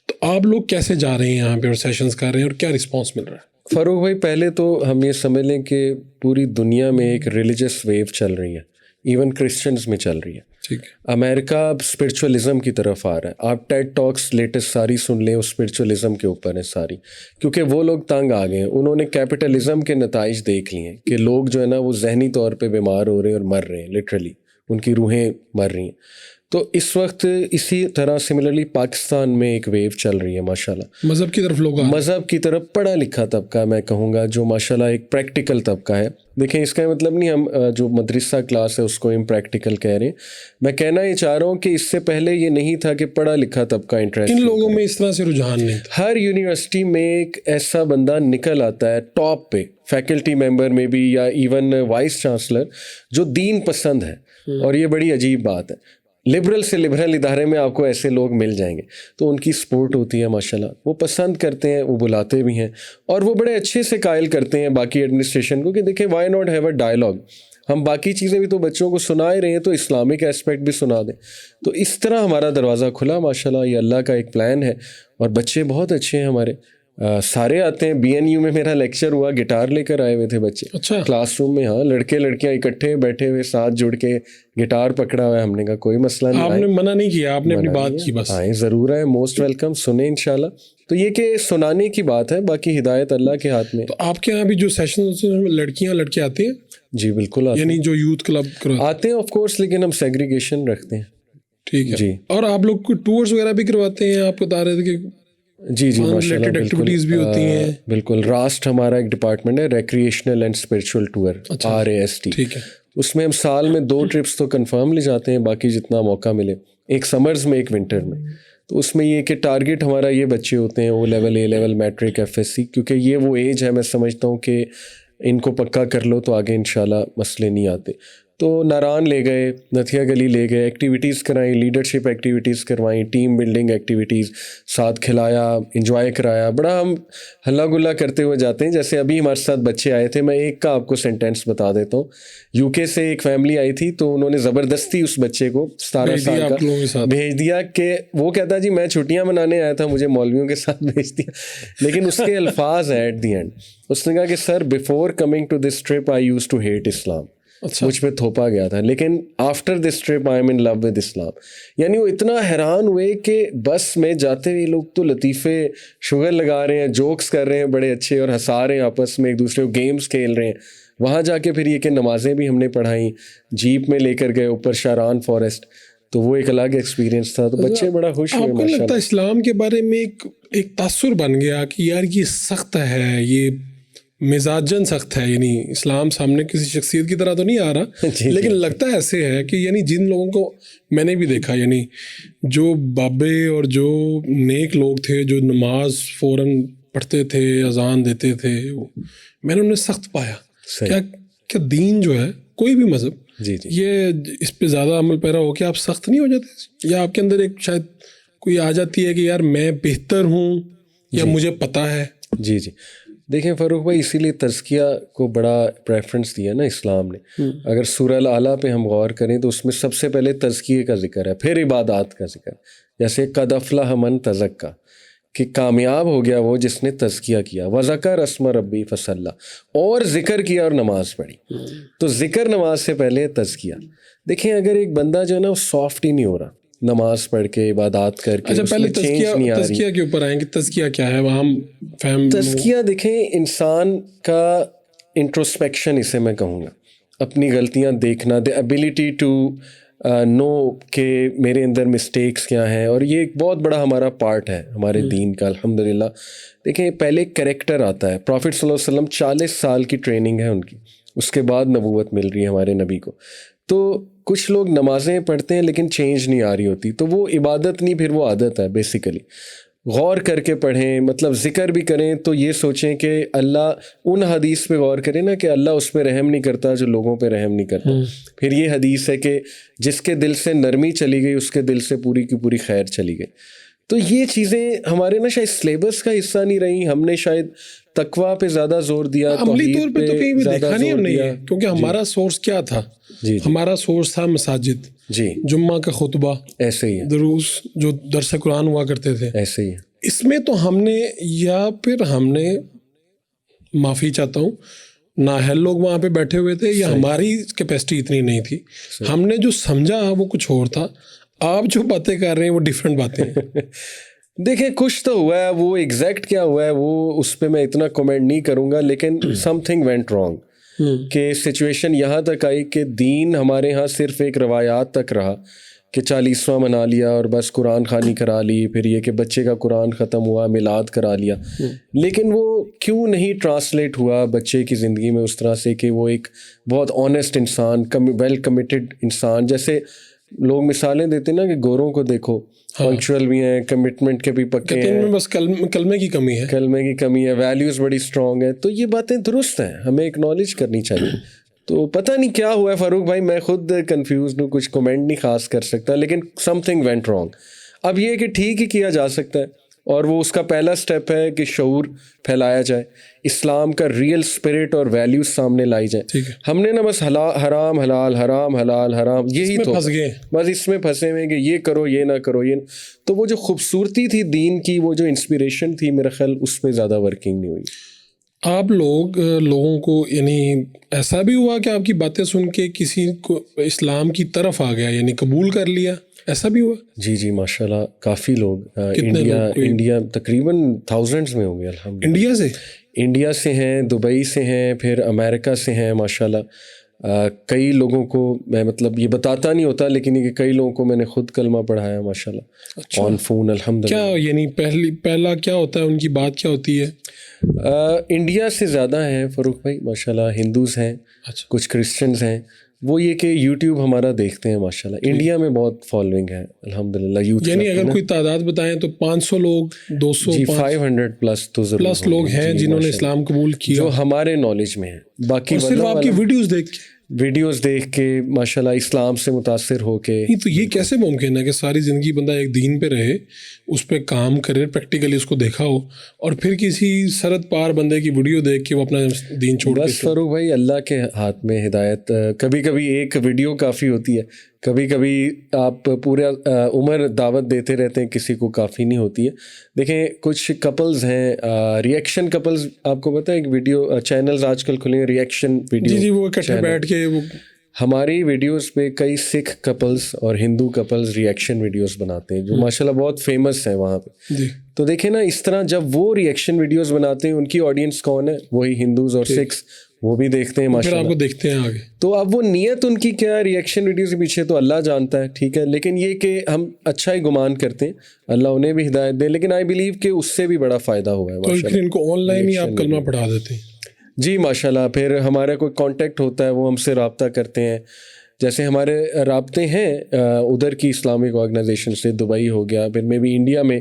تو آپ لوگ کیسے جا رہے ہیں یہاں پہ اور سیشنز کر رہے ہیں اور کیا رسپانس مل رہا ہے؟ فاروق بھائی, پہلے تو ہم یہ سمجھ لیں کہ پوری دنیا میں ایک ریلیجس ویو چل رہی ہے, ایون کرسچنز میں چل رہی ہے. ٹھیک ہے. امریکہ اب اسپرچولیزم کی طرف آ رہا ہے. آپ ٹیڈ ٹاکس لیٹسٹ ساری سن لیں, وہ اسپرچولیزم کے اوپر ہے ساری, کیونکہ وہ لوگ تنگ آ گئے ہیں. انہوں نے کیپٹلزم کے نتائج دیکھ لیے ہیں کہ لوگ جو ہے نا وہ ذہنی طور پہ بیمار ہو رہے ہیں اور مر رہے ہیں, لٹرلی ان کی روحیں مر رہی ہیں. تو اس وقت اسی طرح سملرلی پاکستان میں ایک ویو چل رہی ہے ماشاءاللہ, مذہب کی طرف لوگ مذہب کی طرف پڑھا لکھا طبقہ میں کہوں گا, جو ماشاءاللہ ایک پریکٹیکل طبقہ ہے. دیکھیں اس کا مطلب نہیں ہم جو مدرسہ کلاس ہے اس کو امپریکٹیکل کہہ رہے ہیں. میں کہنا یہ چاہ رہا ہوں کہ اس سے پہلے یہ نہیں تھا کہ پڑھا لکھا طبقہ انٹرسٹ, ان لوگوں میں اس طرح سے رجحان نہیں تھا. ہر یونیورسٹی میں ایک ایسا بندہ نکل آتا ہے ٹاپ پہ, فیکلٹی ممبر میں بھی یا ایون وائس چانسلر, جو دین پسند ہے. اور یہ بڑی عجیب بات ہے, لبرل سے لبرل ادارے میں آپ کو ایسے لوگ مل جائیں گے, تو ان کی سپورٹ ہوتی ہے ماشاءاللہ, وہ پسند کرتے ہیں, وہ بلاتے بھی ہیں, اور وہ بڑے اچھے سے قائل کرتے ہیں باقی ایڈمنسٹریشن کو کہ دیکھیں why not have a dialogue, ہم باقی چیزیں بھی تو بچوں کو سنا ہی رہے ہیں, تو اسلامک ایسپیکٹ بھی سنا دیں. تو اس طرح ہمارا دروازہ کھلا ماشاءاللہ, یہ اللہ کا ایک پلان ہے. اور بچے بہت اچھے ہیں ہمارے, سارے آتے ہیں. بی این یو میں میرا لیکچر ہوا, گٹار لے کر آئے ہوئے تھے بچے. اچھا. کلاس روم میں, ہاں, لڑکے لڑکیاں اکٹھے بیٹھے ہوئے, ساتھ جڑ کے گٹار پکڑا ہوا ہے. ہم نے کہا کوئی مسئلہ نہیں, آپ نے منع نہیں کیا, آپ نے اپنی بات کی, بس آئیں ضرور آئیں, موسٹ ویلکم, سنیں انشاءاللہ. تو یہ کہ سنانے کی بات ہے, باقی ہدایت اللہ کے ہاتھ میں. تو آپ کے یہاں بھی جو سیشن لڑکیاں لڑکے آتے ہیں؟ جی بالکل آتے ہیں, یعنی جو یوتھ کلب آتے ہیں آف کورس, لیکن ہم سیگریگیشن رکھتے ہیں. ٹھیک ہے جی. اور آپ لوگ کو ٹورز وغیرہ بھی کرواتے ہیں؟ آپ بتا رہے تھے کہ جی ماشاءاللہ ایکٹیویٹیز بھی ہوتی ہیں. بالکل. راسٹ ہمارا ایک ڈپارٹمنٹ ہے, recreational and spiritual tour, RAST. ٹھیک ہے. اس میں ہم سال میں 2 ٹرپس تو کنفرم لے جاتے ہیں, باقی جتنا موقع ملے, ایک سمرز میں ایک ونٹر میں. تو اس میں یہ کہ ٹارگیٹ ہمارا یہ بچے ہوتے ہیں, O level, A level, matric, FSC, کیونکہ یہ وہ ایج ہے میں سمجھتا ہوں کہ ان کو پکا کر لو تو آگے انشاءاللہ مسئلے نہیں آتے. تو ناران لے گئے, نتھیا گلی لے گئے, ایکٹیویٹیز کرائیں, لیڈرشپ ایکٹیویٹیز کروائیں, ٹیم بلڈنگ ایکٹیویٹیز, ساتھ کھلایا, انجوائے کرایا. بڑا ہم ہلا گلا کرتے ہوئے جاتے ہیں. جیسے ابھی ہمارے ساتھ بچے آئے تھے, میں ایک کا آپ کو سینٹینس بتا دیتا ہوں. UK سے ایک فیملی آئی تھی, تو انہوں نے زبردستی اس بچے کو 17 سال کا بھیج دیا کہ وہ کہتا جی میں چھٹیاں منانے آیا تھا, مجھے مولویوں کے ساتھ بھیج دیا. لیکن اس کے الفاظ ہیں ایٹ دی اینڈ, اس نے کہا کہ sir before coming to this trip I used to hate Islam. مجھ پہ تھوپا گیا تھا, لیکن after this trip I am in love with Islam. یعنی وہ اتنا حیران ہوئے کہ بس میں جاتے ہوئے لوگ تو لطیفے شوگر لگا رہے ہیں, جوکس کر رہے ہیں بڑے اچھے, اور ہنسا رہے ہیں آپس میں, ایک دوسرے کو گیمز کھیل رہے ہیں. وہاں جا کے پھر یہ کہ نمازیں بھی ہم نے پڑھائیں, جیپ میں لے کر گئے اوپر شاران فارسٹ, تو وہ ایک الگ ایکسپیرینس تھا. تو بچے بڑا خوش ہوئے. آپ کو لگتا ہے اسلام کے بارے میں ایک تاثر بن گیا کہ یار یہ سخت ہے, یہ مزاجن سخت ہے, یعنی اسلام سامنے کسی شخصیت کی طرح تو نہیں آ رہا, لیکن لگتا ہے ایسے ہے کہ یعنی جن لوگوں کو میں نے بھی دیکھا, یعنی جو بابے اور جو نیک لوگ تھے جو نماز فوراً پڑھتے تھے, اذان دیتے تھے, میں نے انہیں سخت پایا. کیا دین جو ہے, کوئی بھی مذہب, یہ اس پہ زیادہ عمل پیرا ہو کہ آپ سخت نہیں ہو جاتے, یا آپ کے اندر ایک شاید کوئی آ جاتی ہے کہ یار میں بہتر ہوں یا مجھے پتہ ہے. جی دیکھیں فاروق بھائی, اسی لیے تزکیہ کو بڑا پریفرنس دیا نا اسلام نے. اگر سورہ الاعلیٰ پہ ہم غور کریں تو اس میں سب سے پہلے تزکیے کا ذکر ہے, پھر عبادات کا ذکر. جیسے قد افلح من تزکا, کہ کامیاب ہو گیا وہ جس نے تزکیہ کیا, وذکر اسم ربی فصلی, اور ذکر کیا اور نماز پڑھی. تو ذکر نماز سے پہلے تزکیہ. دیکھیں اگر ایک بندہ جو ہے نا وہ سافٹ ہی نہیں ہو رہا, نماز پڑھ کے عبادات کر کے, اچھا پہلے تزکیہ کے اوپر آئیں کہ تزکیہ کیا ہے وہاں فہم. تزکیہ دیکھیں انسان کا انٹروسپیکشن, اسے میں کہوں گا, اپنی غلطیاں دیکھنا, دی ایبلٹی ٹو نو کہ میرے اندر مسٹیکس کیا ہیں, اور یہ ایک بہت بڑا ہمارا پارٹ ہے ہمارے دین کا الحمدللہ. دیکھیں پہلے کریکٹر آتا ہے. پروفٹ صلی اللہ علیہ وسلم 40 سال کی ٹریننگ ہے ان کی, اس کے بعد نبوت مل رہی ہے ہمارے نبی کو. تو کچھ لوگ نمازیں پڑھتے ہیں لیکن چینج نہیں آ رہی ہوتی, تو وہ عبادت نہیں, پھر وہ عادت ہے بیسیکلی. غور کر کے پڑھیں, مطلب ذکر بھی کریں تو یہ سوچیں کہ اللہ, ان حدیث پہ غور کریں نا کہ اللہ اس پہ رحم نہیں کرتا جو لوگوں پہ رحم نہیں کرتا. پھر یہ حدیث ہے کہ جس کے دل سے نرمی چلی گئی اس کے دل سے پوری کی پوری خیر چلی گئی. تو یہ چیزیں ہمارے نا شاید سلیبس کا حصہ نہیں رہی. ہم نے شاید تقویٰ پہ زیادہ زور دیا, عملی طور پہ تو کہیں بھی دیکھا نہیں ہم نے, کیونکہ ہمارا سورس کیا تھا, ہمارا سورس تھا مساجد, جمعہ کا خطبہ, ایسے ہی دروس جو درس قرآن ہوا کرتے تھے, ایسے ہی. اس میں تو ہم نے, یا پھر ہم نے, معافی چاہتا ہوں, نااہل لوگ وہاں پہ بیٹھے ہوئے تھے, یا ہماری کیپیسٹی اتنی نہیں تھی. ہم نے جو سمجھا وہ کچھ اور تھا, آپ جو باتیں کر رہے ہیں وہ ڈیفرنٹ باتیں ہیں. دیکھیں کچھ تو ہوا ہے, وہ ایگزیکٹ کیا ہوا ہے وہ اس پہ میں اتنا کمنٹ نہیں کروں گا, لیکن سم تھنگ وینٹ رانگ, کہ سچویشن یہاں تک آئی کہ دین ہمارے ہاں صرف ایک روایات تک رہا کہ 40واں منا لیا اور بس قرآن خوانی کرا لی, پھر یہ کہ بچے کا قرآن ختم ہوا میلاد کرا لیا. لیکن وہ کیوں نہیں ٹرانسلیٹ ہوا بچے کی زندگی میں اس طرح سے کہ وہ ایک بہت آنیسٹ انسان, ویل کمیٹڈ انسان, جیسے لوگ مثالیں دیتے ہیں نا کہ گوروں کو دیکھو پنکچوئل بھی ہیں, کمٹمنٹ کے بھی پکے ہیں, بس کلمے کی کمی ہے, کلمے کی کمی ہے, ویلیوز بڑی اسٹرانگ ہے. تو یہ باتیں درست ہیں, ہمیں اکنالج کرنی چاہیے. تو پتہ نہیں کیا ہوا ہے فاروق بھائی, میں خود کنفیوزڈ ہوں, کچھ کمنٹ نہیں خاص کر سکتا, لیکن سم تھنگ وینٹ رانگ. اب یہ کہ ٹھیک ہی کیا جا سکتا ہے, اور وہ اس کا پہلا سٹیپ ہے کہ شعور پھیلایا جائے, اسلام کا ریئل اسپرٹ اور ویلیوز سامنے لائی جائیں. ہم نے نا بس حرام حلال حرام حلال حرام, یہی تو بس اس میں پھنسے ہوئے کہ یہ کرو یہ نہ کرو یہ. تو وہ جو خوبصورتی تھی دین کی, وہ جو انسپریشن تھی, میرا خیال اس پہ زیادہ ورکنگ نہیں ہوئی. آپ لوگوں کو, یعنی ایسا بھی ہوا کہ آپ کی باتیں سن کے کسی کو اسلام کی طرف آ گیا, یعنی قبول کر لیا, ایسا بھی ہوا؟ جی ماشاءاللہ کافی لوگ. انڈیا تقریباً تھاؤزنڈز میں ہوں گے الحمدللہ. انڈیا سے ہیں, دبئی سے ہیں, پھر امریکہ سے ہیں ماشاءاللہ. کئی لوگوں کو میں مطلب یہ بتاتا نہیں ہوتا, لیکن یہ کہ کئی لوگوں کو میں نے خود کلمہ پڑھایا ماشاءاللہ آن فون الحمدللہ. کیا یعنی پہلا کیا ہوتا ہے, ان کی بات کیا ہوتی ہے؟ انڈیا سے زیادہ ہیں فاروق بھائی ماشاءاللہ, ہندوز ہیں, کچھ کرسچنز ہیں. وہ یہ کہ یوٹیوب ہمارا دیکھتے ہیں ماشاءاللہ. انڈیا میں بہت فالوئنگ ہے الحمدللہ یوتھ. یعنی اگر کوئی تعداد بتائیں تو 500 لوگ, 200, 500 پلس لوگ ہیں جنہوں نے اسلام قبول کیا, جو ہمارے نالج میں ہیں. باقی صرف آپ کی ویڈیوز دیکھ کے ماشاءاللہ اسلام سے متاثر ہو کے. تو یہ کیسے ممکن ہے کہ ساری زندگی بندہ ایک دین پہ رہے, اس پہ کام کرے, پریکٹیکلی اس کو دیکھا ہو, اور پھر کسی سرد پار بندے کی ویڈیو دیکھ کے وہ اپنا دین چھوڑ دے؟ بس فاروق بھائی اللہ کے ہاتھ میں ہدایت. کبھی کبھی ایک ویڈیو کافی ہوتی ہے, کبھی کبھی آپ پورا عمر دعوت دیتے رہتے ہیں, کسی کو کافی نہیں ہوتی ہے. دیکھیں کچھ کپلز ہیں, ریئیکشن کپلز, آپ کو پتہ ہے ایک ویڈیو چینلز آج کل کھلے ہیں ریئیکشن ویڈیو. جی وہ اکٹھے بیٹھ کے وہ ہماری ویڈیوز پہ کئی سکھ کپلز اور ہندو کپلز ریئیکشن ویڈیوز بناتے ہیں, جو ماشاءاللہ بہت فیمس ہیں وہاں پہ. تو دیکھیں نا اس طرح جب وہ ریئیکشن ویڈیوز بناتے ہیں, ان کی آڈینس کون ہے؟ وہی ہندوز اور سکھس, وہ بھی دیکھتے ہیں ماشاءاللہ, آپ کو دیکھتے ہیں آگے. تو اب وہ نیت ان کی کیا ہے ریئیکشن ویڈیوز کے پیچھے, تو اللہ جانتا ہے, ٹھیک ہے. لیکن یہ کہ ہم اچھا ہی گمان کرتے ہیں, اللہ انہیں بھی ہدایت دے, لیکن آئی بلیو کہ اس سے بھی بڑا فائدہ ہوا ہے ماشاءاللہ. ان کو آن لائن ہی آپ کلمہ پڑھا دیتے ہیں؟ جی ماشاءاللہ. پھر ہمارا کوئی کانٹیکٹ ہوتا ہے, وہ ہم سے رابطہ کرتے ہیں. جیسے ہمارے رابطے ہیں ادھر کی اسلامک آرگنائزیشن سے, دبئی ہو گیا, پھر میں بھی انڈیا میں,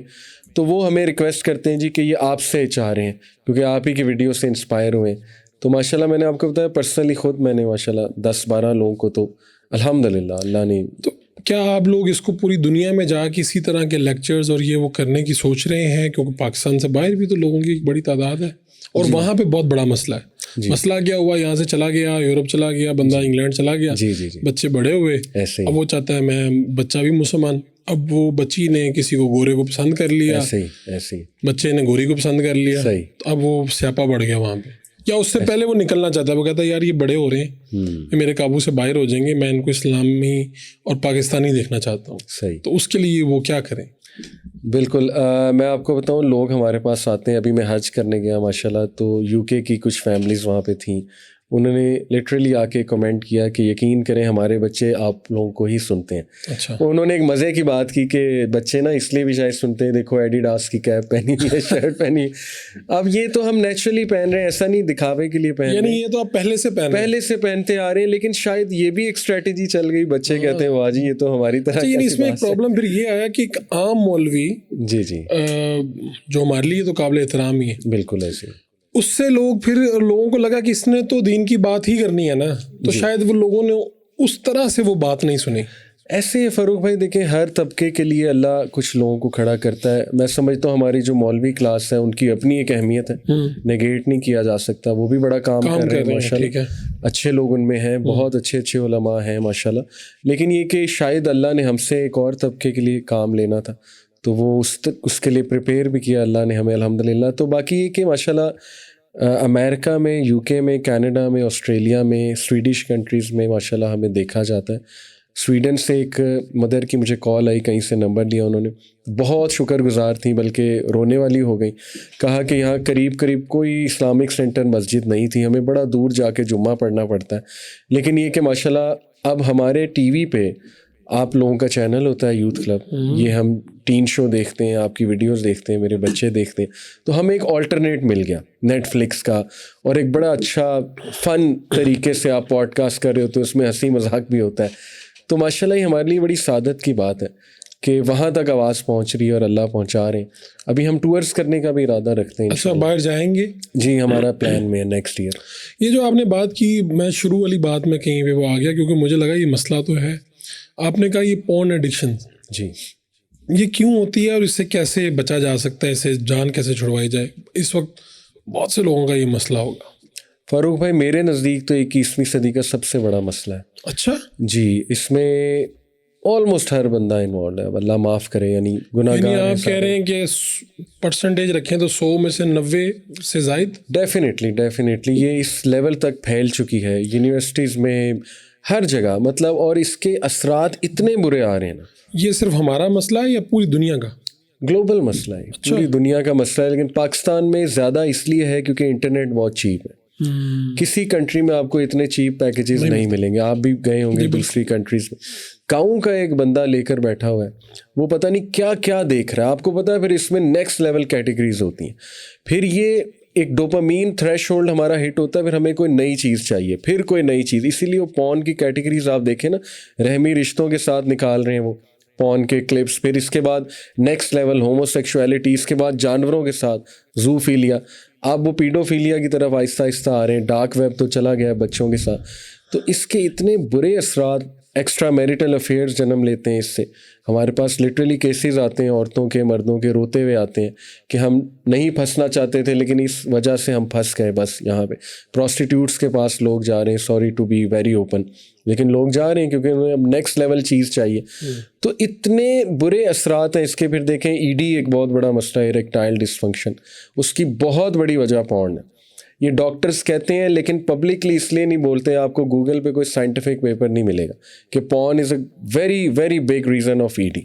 تو وہ ہمیں ریکویسٹ کرتے ہیں جی کہ یہ آپ سے چاہ رہے ہیں کیونکہ آپ ہی کی ویڈیو سے انسپائر ہوئے ہیں. تو ماشاءاللہ میں نے آپ کو بتایا پرسنلی خود میں نے ماشاءاللہ 10-12 لوگوں کو تو الحمدللہ اللہ نے. تو کیا آپ لوگ اس کو پوری دنیا میں جا کے اسی طرح کے لیکچرز اور یہ وہ کرنے کی سوچ رہے ہیں؟ کیونکہ پاکستان سے باہر بھی تو لوگوں کی ایک بڑی تعداد ہے, اور وہاں پہ بہت بڑا مسئلہ ہے. مسئلہ کیا ہوا, یہاں سے چلا گیا, یورپ چلا گیا بندہ, انگلینڈ چلا گیا, بچے بڑے ہوئے, اب وہ چاہتا ہے میں, بچہ بھی مسلمان, اب وہ بچی نے کسی کو گورے کو پسند کر لیا, بچے نے گوری کو پسند کر لیا, اب وہ سیاپا بڑھ گیا وہاں پہ. یا اس سے پہلے وہ نکلنا چاہتا ہے, وہ کہتا ہے یار یہ بڑے ہو رہے ہیں, میرے قابو سے باہر ہو جائیں گے, میں ان کو اسلامی اور پاکستانی دیکھنا چاہتا ہوں. تو اس کے لیے وہ کیا کریں؟ بالکل. میں آپ کو بتاؤں, لوگ ہمارے پاس آتے ہیں. ابھی میں حج کرنے گیا ماشاءاللہ, تو UK کی کچھ فیملیز وہاں پہ تھیں, انہوں نے لٹرلی آ کے کمنٹ کیا کہ یقین کریں ہمارے بچے آپ لوگوں کو ہی سنتے ہیں. اچھا. انہوں نے ایک مزے کی بات کی کہ بچے نا اس لیے بھی شاید سنتے ہیں, دیکھو ایڈیڈاس کی کیپ پہنی ہے, شرٹ پہنی. اب یہ تو ہم نیچرلی پہن رہے ہیں, ایسا نہیں دکھاوے کے لیے پہن رہے ہیں, یعنی یہ تو آپ پہلے سے پہنتے آ رہے ہیں, لیکن شاید یہ بھی ایک اسٹریٹجی چل گئی. بچے کہتے ہیں واہ جی یہ تو ہماری طرح. یعنی اس میں ایک پرابلم پھر یہ آیا کہ ایک عام مولوی جی جی جو ہمارے لیے تو قابل احترام ہی ہے, بالکل ایسے, اس سے لوگوں کو لگا کہ اس نے تو دین کی بات ہی کرنی ہے نا, تو شاید وہ لوگوں نے اس طرح سے وہ بات نہیں سنی. ایسے فاروق بھائی دیکھیں ہر طبقے کے لیے اللہ کچھ لوگوں کو کھڑا کرتا ہے. میں سمجھتا ہوں ہماری جو مولوی کلاس ہے ان کی اپنی ایک اہمیت ہے, نگیٹ نہیں کیا جا سکتا. وہ بھی بڑا کام کر رہے ہیں ماشاء اللہ, اچھے لوگ ان میں ہیں, بہت اچھے علماء ہیں ماشاء اللہ. لیکن یہ کہ شاید اللہ نے ہم سے ایک اور طبقے کے لیے کام لینا تھا, تو وہ اس کے لیے پریپیئر بھی کیا اللہ نے ہمیں الحمدللہ. تو باقی یہ کہ ماشاء اللہ امریکہ میں, یو کے میں, کینیڈا میں, آسٹریلیا میں, سویڈش کنٹریز میں ماشاء اللہ ہمیں دیکھا جاتا ہے. سویڈن سے ایک مدر کی مجھے کال آئی, کہیں سے نمبر لیا انہوں نے, بہت شکر گزار تھیں بلکہ رونے والی ہو گئی. کہا کہ یہاں قریب کوئی اسلامک سینٹر مسجد نہیں تھی, ہمیں بڑا دور جا کے جمعہ پڑھنا پڑتا ہے. لیکن یہ کہ ماشاءاللہ اب ہمارے ٹی وی پہ آپ لوگوں کا چینل ہوتا ہے یوتھ کلب, یہ ہم ٹین شو دیکھتے ہیں, آپ کی ویڈیوز دیکھتے ہیں, میرے بچے دیکھتے ہیں, تو ہمیں ایک آلٹرنیٹ مل گیا نیٹ فلکس کا, اور ایک بڑا اچھا فن طریقے سے آپ پوڈ کاسٹ کر رہے ہوتے ہیں, اس میں ہنسی مذاق بھی ہوتا ہے. تو ماشاءاللہ یہ ہمارے لیے بڑی سعادت کی بات ہے کہ وہاں تک آواز پہنچ رہی ہے اور اللہ پہنچا رہے ہیں. ابھی ہم ٹورز کرنے کا بھی ارادہ رکھتے ہیں. اچھا, باہر جائیں گے؟ جی ہمارا پلان میں ہے نیکسٹ ایئر. یہ جو آپ نے بات کی, میں شروع والی بات میں کہیں پہ وہ آ گیا کیونکہ مجھے لگا یہ مسئلہ تو ہے. آپ نے کہا یہ پورن ایڈکشن, جی یہ کیوں ہوتی ہے اور اس سے کیسے بچا جا سکتا ہے, اسے جان کیسے چھڑوائی جائے؟ اس وقت بہت سے لوگوں کا یہ مسئلہ ہوگا. فاروق بھائی میرے نزدیک تو 21ویں صدی کا سب سے بڑا مسئلہ ہے. اچھا جی, اس میں آلموسٹ ہر بندہ انوالوڈ ہے, اللہ معاف کرے, یعنی گناہ گار ہیں. آپ کہہ رہے ہیں کہ پرسنٹیج رکھیں تو 100 میں سے 90 سے زائد؟ ڈیفینیٹلی یہ اس لیول تک پھیل چکی ہے یونیورسٹیز میں, ہر جگہ مطلب, اور اس کے اثرات اتنے برے آ رہے ہیں نا. یہ صرف ہمارا مسئلہ ہے یا پوری دنیا کا؟ گلوبل مسئلہ ہے, پوری دنیا کا مسئلہ ہے. لیکن پاکستان میں زیادہ اس لیے ہے کیونکہ انٹرنیٹ بہت چیپ ہے. کسی کنٹری میں آپ کو اتنے چیپ پیکیجز نہیں ملیں گے. آپ بھی گئے ہوں گے دوسری کنٹریز میں, گاؤں کا ایک بندہ لے کر بیٹھا ہوا ہے, وہ پتہ نہیں کیا کیا دیکھ رہا ہے. آپ کو پتہ ہے پھر اس میں نیکسٹ لیول کیٹیگریز ہوتی ہیں. پھر یہ ایک ڈوپامین تھریش ہولڈ ہمارا ہٹ ہوتا ہے, پھر ہمیں کوئی نئی چیز چاہیے, پھر کوئی نئی چیز. اسی لیے وہ پون کی کیٹیگریز آپ دیکھیں نا, رحمی رشتوں کے ساتھ نکال رہے ہیں وہ پون کے کلپس, پھر اس کے بعد نیکسٹ لیول ہومو سیکشولیٹی, اس کے بعد جانوروں کے ساتھ زوفیلیا, آپ وہ پیڈوفیلیا کی طرف آہستہ آہستہ آ رہے ہیں. ڈارک ویب تو چلا گیا بچوں کے ساتھ. تو اس کے اتنے برے اثرات, ایکسٹرا میریٹل افیئرز جنم لیتے ہیں اس سے. ہمارے پاس لٹرلی کیسز آتے ہیں عورتوں کے, مردوں کے, روتے ہوئے آتے ہیں کہ ہم نہیں پھنسنا چاہتے تھے لیکن اس وجہ سے ہم پھنس گئے. بس یہاں پہ پروسٹیٹیوٹس کے پاس لوگ جا رہے ہیں, sorry to be very open, لیکن لوگ جا رہے ہیں کیونکہ انہیں اب نیکسٹ لیول چیز چاہیے. تو اتنے برے اثرات ہیں اس کے. پھر دیکھیں ای ڈی ایک بہت بڑا مسئلہ ہے, اریکٹائل ڈسفنکشن, اس کی بہت بڑی وجہ پورن ہے. یہ ڈاکٹرز کہتے ہیں لیکن پبلکلی اس لیے نہیں بولتے ہیں. آپ کو گوگل پہ کوئی سائنٹیفک پیپر نہیں ملے گا کہ porn is a very very big reason of E D.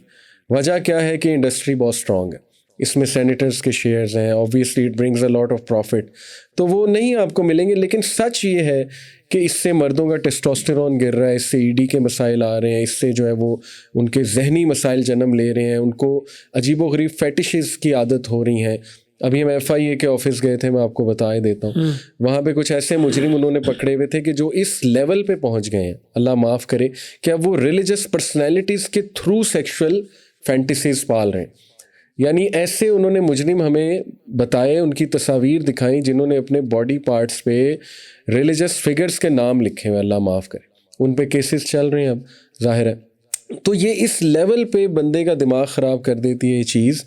وجہ کیا ہے کہ انڈسٹری بہت اسٹرانگ ہے, اس میں سینیٹرز کے شیئرز ہیں, obviously it brings a lot of profit, تو وہ نہیں آپ کو ملیں گے. لیکن سچ یہ ہے کہ اس سے مردوں کا ٹیسٹوسٹیرون گر رہا ہے, اس سے ای ڈی کے مسائل آ رہے ہیں, اس سے جو ہے وہ ان کے ذہنی مسائل جنم لے رہے ہیں, ان کو عجیب و غریب فیٹشز کی عادت ہو رہی ہیں. ابھی ہم FIA کے آفس گئے تھے, میں آپ کو بتا ہی دیتا ہوں, وہاں پہ کچھ ایسے مجرم انہوں نے پکڑے ہوئے تھے کہ جو اس لیول پہ پہنچ گئے ہیں, اللہ معاف کرے, کہ اب وہ ریلیجس پرسنالٹیز کے تھرو سیکشول فینٹیسیز پال رہے ہیں. یعنی ایسے انہوں نے مجرم ہمیں بتائے, ان کی تصاویر دکھائیں جنہوں نے اپنے باڈی پارٹس پہ ریلیجس فگرز کے نام لکھے ہوئے, اللہ معاف کرے. ان پہ کیسز چل رہے ہیں اب, ظاہر ہے. تو یہ اس لیول پہ بندے کا دماغ خراب کر دیتی ہے یہ چیز.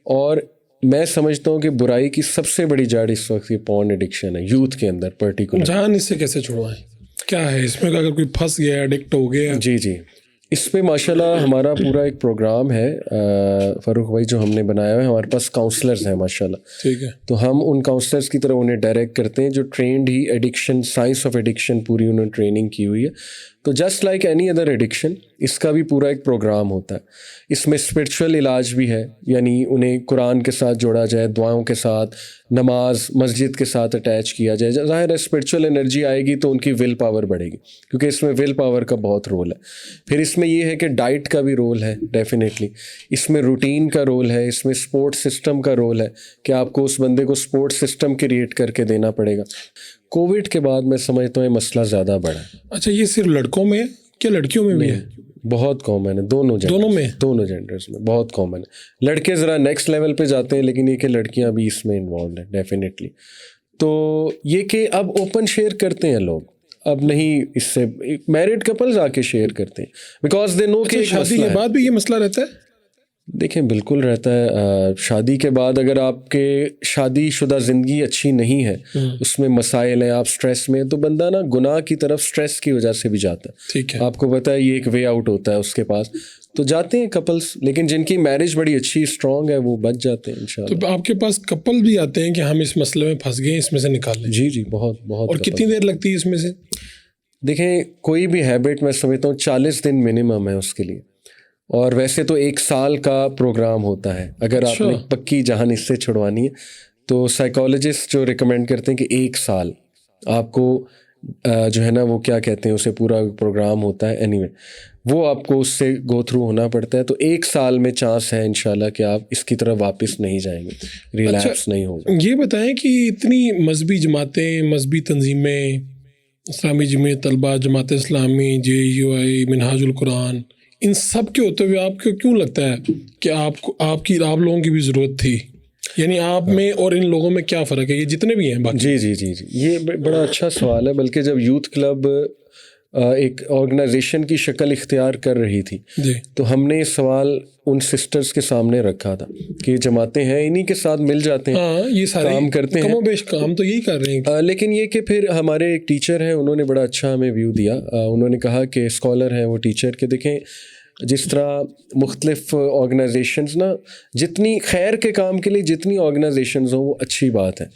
اور میں سمجھتا ہوں کہ برائی کی سب سے بڑی جڑ اس وقت یہ پورن ایڈکشن ہے یوتھ کے اندر پرٹیکولر. جان اس سے کیسے چھڑوائیں, کیا ہے اس میں, اگر کوئی پھنس گیا, ایڈکٹ ہو گیا؟ جی اس پہ ماشاءاللہ ہمارا پورا ایک پروگرام ہے فاروق بھائی جو ہم نے بنایا ہوا ہے. ہمارے پاس کاؤنسلرز ہیں ماشاءاللہ, ٹھیک ہے, تو ہم ان کاؤنسلرز کی طرف انہیں ڈائریکٹ کرتے ہیں جو ٹرینڈ ہی ایڈکشن, سائنس آف ایڈکشن پوری انہوں نے ٹریننگ کی ہوئی ہے. تو just like any other addiction اس کا بھی پورا ایک پروگرام ہوتا ہے. اس میں اسپرچول علاج بھی ہے, یعنی انہیں قرآن کے ساتھ جوڑا جائے, دعاؤں کے ساتھ, نماز مسجد کے ساتھ اٹیچ کیا جائے. ظاہر ہے اسپرچول انرجی آئے گی تو ان کی ول پاور بڑھے گی, کیونکہ اس میں ول پاور کا بہت رول ہے. پھر اس میں یہ ہے کہ ڈائٹ کا بھی رول ہے ڈیفینیٹلی, اس میں روٹین کا رول ہے, اس میں سپورٹ سسٹم کا رول ہے کہ آپ کو اس بندے کو سپورٹ سسٹم کریٹ کر کے دینا پڑے گا. کووڈ کے بعد میں سمجھتا ہوں یہ مسئلہ زیادہ بڑھا ہے. اچھا, یہ صرف لڑکوں میں کیا لڑکیوں میں بھی ہے؟ بہت کامن ہے, دونوں جینڈرز میں بہت کامن ہے. لڑکے ذرا نیکسٹ لیول پہ جاتے ہیں, لیکن یہ کہ لڑکیاں بھی اس میں انوالوڈ ہیں ڈیفینیٹلی. تو یہ کہ اب اوپن شیئر کرتے ہیں لوگ, اب نہیں اس سے میرڈ کپلز آ کے شیئر کرتے ہیں, بیکاز دے نو کہ شادی کے بعد بھی یہ مسئلہ رہتا ہے. دیکھیں بالکل رہتا ہے. شادی کے بعد اگر آپ کے شادی شدہ زندگی اچھی نہیں ہے, اس میں مسائل ہیں, آپ سٹریس میں, تو بندہ نا گناہ کی طرف سٹریس کی وجہ سے بھی جاتا ہے. ٹھیک ہے, آپ کو پتہ ہے یہ ایک وے آؤٹ ہوتا ہے اس کے پاس, تو جاتے ہیں کپلس. لیکن جن کی میرج بڑی اچھی اسٹرانگ ہے وہ بچ جاتے ہیں انشاءاللہ. تو آپ کے پاس کپل بھی آتے ہیں کہ ہم اس مسئلے میں پھنس گئے, اس میں سے نکال لیں؟ جی بہت بہت. اور کتنی دیر لگتی ہے اس میں سے؟ دیکھیں کوئی بھی ہیبٹ میں سمجھتا ہوں 40 دن منیمم ہے اس کے لیے, اور ویسے تو 1 سال کا پروگرام ہوتا ہے. اگر آپ نے پکی جان اس سے چھڑوانی ہے تو سائیکالوجسٹ جو ریکمینڈ کرتے ہیں کہ 1 سال آپ کو جو ہے نا وہ کیا کہتے ہیں اسے, پورا پروگرام ہوتا ہے. اینی وے وہ آپ کو اس سے گو تھرو ہونا پڑتا ہے. تو 1 سال میں چانس ہے انشاءاللہ کہ آپ اس کی طرف واپس نہیں جائیں گے, ریلیپس نہیں ہوگا. یہ بتائیں کہ اتنی مذہبی جماعتیں, مذہبی تنظیمیں, اسلامی جمعیت طلبہ, جماعت اسلامی, JUI, منہاج القرآن, ان سب کے ہوتے ہوئے آپ کو کیوں لگتا ہے کہ آپ لوگوں کی بھی ضرورت تھی؟ یعنی آپ میں اور ان لوگوں میں کیا فرق ہے, یہ جتنے بھی ہیں باقی؟ جی یہ بڑا اچھا سوال ہے. بلکہ جب یوتھ کلب ایک آرگنائزیشن کی شکل اختیار کر رہی تھی تو ہم نے یہ سوال ان سسٹرز کے سامنے رکھا تھا کہ جماعتیں ہیں, انہی کے ساتھ مل جاتے ہیں, یہ سارے کام کرتے ہیں, کم و بیش کام تو یہی کر رہے ہیں. لیکن یہ کہ پھر ہمارے ایک ٹیچر ہیں, انہوں نے بڑا اچھا ہمیں ویو دیا. انہوں نے کہا کہ اسکالر ہیں وہ ٹیچر, کہ دیکھیں جس طرح مختلف آرگنائزیشنز نا, جتنی خیر کے کام کے لیے جتنی آرگنائزیشنز ہوں وہ اچھی بات ہے,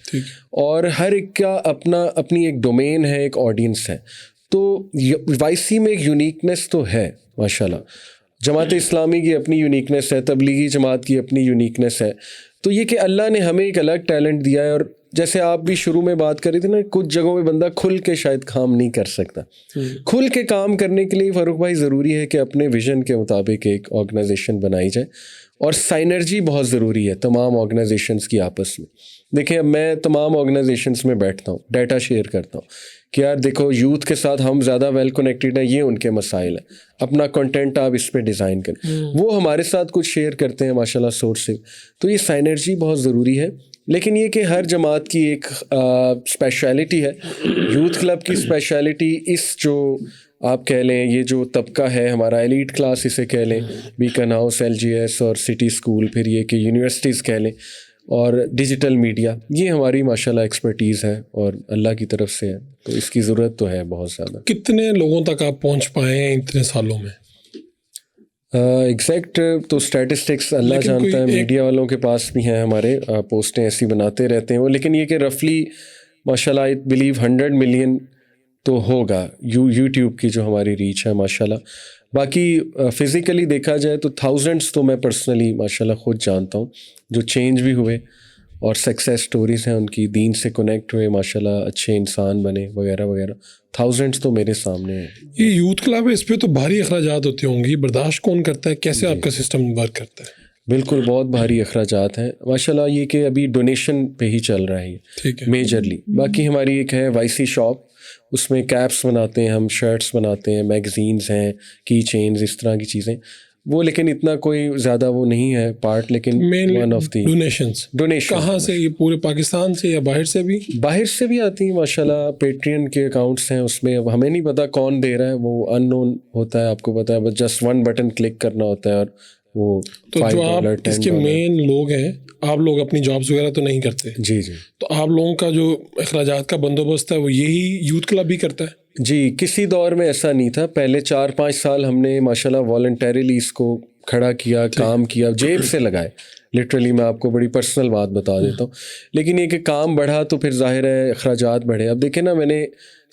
اور ہر ایک کا اپنی ایک ڈومین ہے, ایک آڈینس ہے. تو YC میں ایک یونیکنیس تو ہے ماشاءاللہ. جماعت اسلامی کی اپنی یونیکنیس ہے, تبلیغی جماعت کی اپنی یونیکنیس ہے. تو یہ کہ اللہ نے ہمیں ایک الگ ٹیلنٹ دیا ہے, اور جیسے آپ بھی شروع میں بات کر رہے تھے نا, کچھ جگہوں میں بندہ کھل کے شاید کام نہیں کر سکتا. کھل کے کام کرنے کے لیے فاروق بھائی ضروری ہے کہ اپنے ویژن کے مطابق ایک آرگنائزیشن بنائی جائے, اور سائنرجی بہت ضروری ہے تمام آرگنائزیشنز کی آپس میں. دیکھیں اب میں تمام آرگنائزیشنز میں بیٹھتا ہوں, ڈیٹا شیئر کرتا ہوں کہ یار دیکھو یوتھ کے ساتھ ہم زیادہ ویل کنیکٹڈ ہیں, یہ ان کے مسائل ہیں, اپنا کنٹینٹ آپ اس پہ ڈیزائن کریں. وہ ہمارے ساتھ کچھ شیئر کرتے ہیں ماشاءاللہ سورس سے. تو یہ سائنرجی بہت ضروری ہے. لیکن یہ کہ ہر جماعت کی ایک اسپیشلٹی ہے. یوتھ کلب کی اسپیشلٹی اس جو آپ کہہ لیں, یہ جو طبقہ ہے ہمارا ایلیٹ کلاس اسے کہہ لیں, بیکن ہاؤس, LGS اور سٹی اسکول, پھر یہ کہ یونیورسٹیز کہہ لیں, اور ڈیجیٹل میڈیا, یہ ہماری ماشاءاللہ ایکسپرٹیز ہے اور اللہ کی طرف سے ہے. تو اس کی ضرورت تو ہے بہت زیادہ. کتنے لوگوں تک آپ پہنچ پائے ہیں اتنے سالوں میں؟ ایگزیکٹ تو اسٹیٹسٹکس اللہ جانتا ہے, میڈیا والوں کے پاس بھی ہیں, ہمارے پوسٹیں ایسی بناتے رہتے ہیں وہ. لیکن یہ کہ رفلی ماشاءاللہ آئی بلیو 100 ملین تو ہوگا یوٹیوب کی جو ہماری ریچ ہے ماشاءاللہ. باقی فزیکلی دیکھا جائے تو تھاؤزنڈس تو میں پرسنلی ماشاءاللہ خود جانتا ہوں جو چینج بھی ہوئے, اور سکسیس سٹوریز ہیں ان کی, دین سے کنیکٹ ہوئے ماشاءاللہ, اچھے انسان بنے وغیرہ وغیرہ. تھاؤزنڈس تو میرے سامنے ہیں. یہ یوتھ کلب ہے, اس پہ تو بھاری اخراجات ہوتے ہوں گے, برداشت کون کرتا ہے, کیسے آپ کا سسٹم ورک کرتا ہے؟ بالکل بہت بھاری اخراجات ہیں ماشاءاللہ. یہ کہ ابھی ڈونیشن پہ ہی چل رہا ہے ٹھیک ہے میجرلی. باقی ہماری ایک ہے YC شاپ, اس میں کیپس بناتے ہیں ہم, شرٹس بناتے ہیں, میگزینز ہیں, کی چینز, اس طرح کی چیزیں وہ. لیکن اتنا کوئی زیادہ وہ نہیں ہے پارٹ. لیکن ون آف دی ڈونیشن کہاں سے, یہ پورے پاکستان سے یا باہر سے بھی؟ باہر سے بھی آتی ہیں ماشاءاللہ. پیٹرین کے اکاؤنٹس ہیں, اس میں اب ہمیں نہیں پتا کون دے رہا ہے, وہ ان نون ہوتا ہے, آپ کو پتا ہے, بس جسٹ 1 بٹن کلک کرنا ہوتا ہے اور وہ. تو جو آپ اس کے مین لوگ ہیں, آپ لوگ اپنی جابس وغیرہ تو نہیں کرتے؟ جی تو آپ لوگوں کا جو اخراجات کا بندوبست ہے وہ یہی یوتھ کلب ہی کرتا ہے؟ جی, کسی دور میں ایسا نہیں تھا. پہلے 4-5 سال ہم نے ماشاءاللہ والنٹریلی اس کو کھڑا کیا, کام کیا, جیب سے لگائے لٹرلی. میں آپ کو بڑی پرسنل بات بتا دیتا ہوں. لیکن یہ کہ کام بڑھا تو پھر ظاہر ہے اخراجات بڑھے. اب دیکھیں نا, میں نے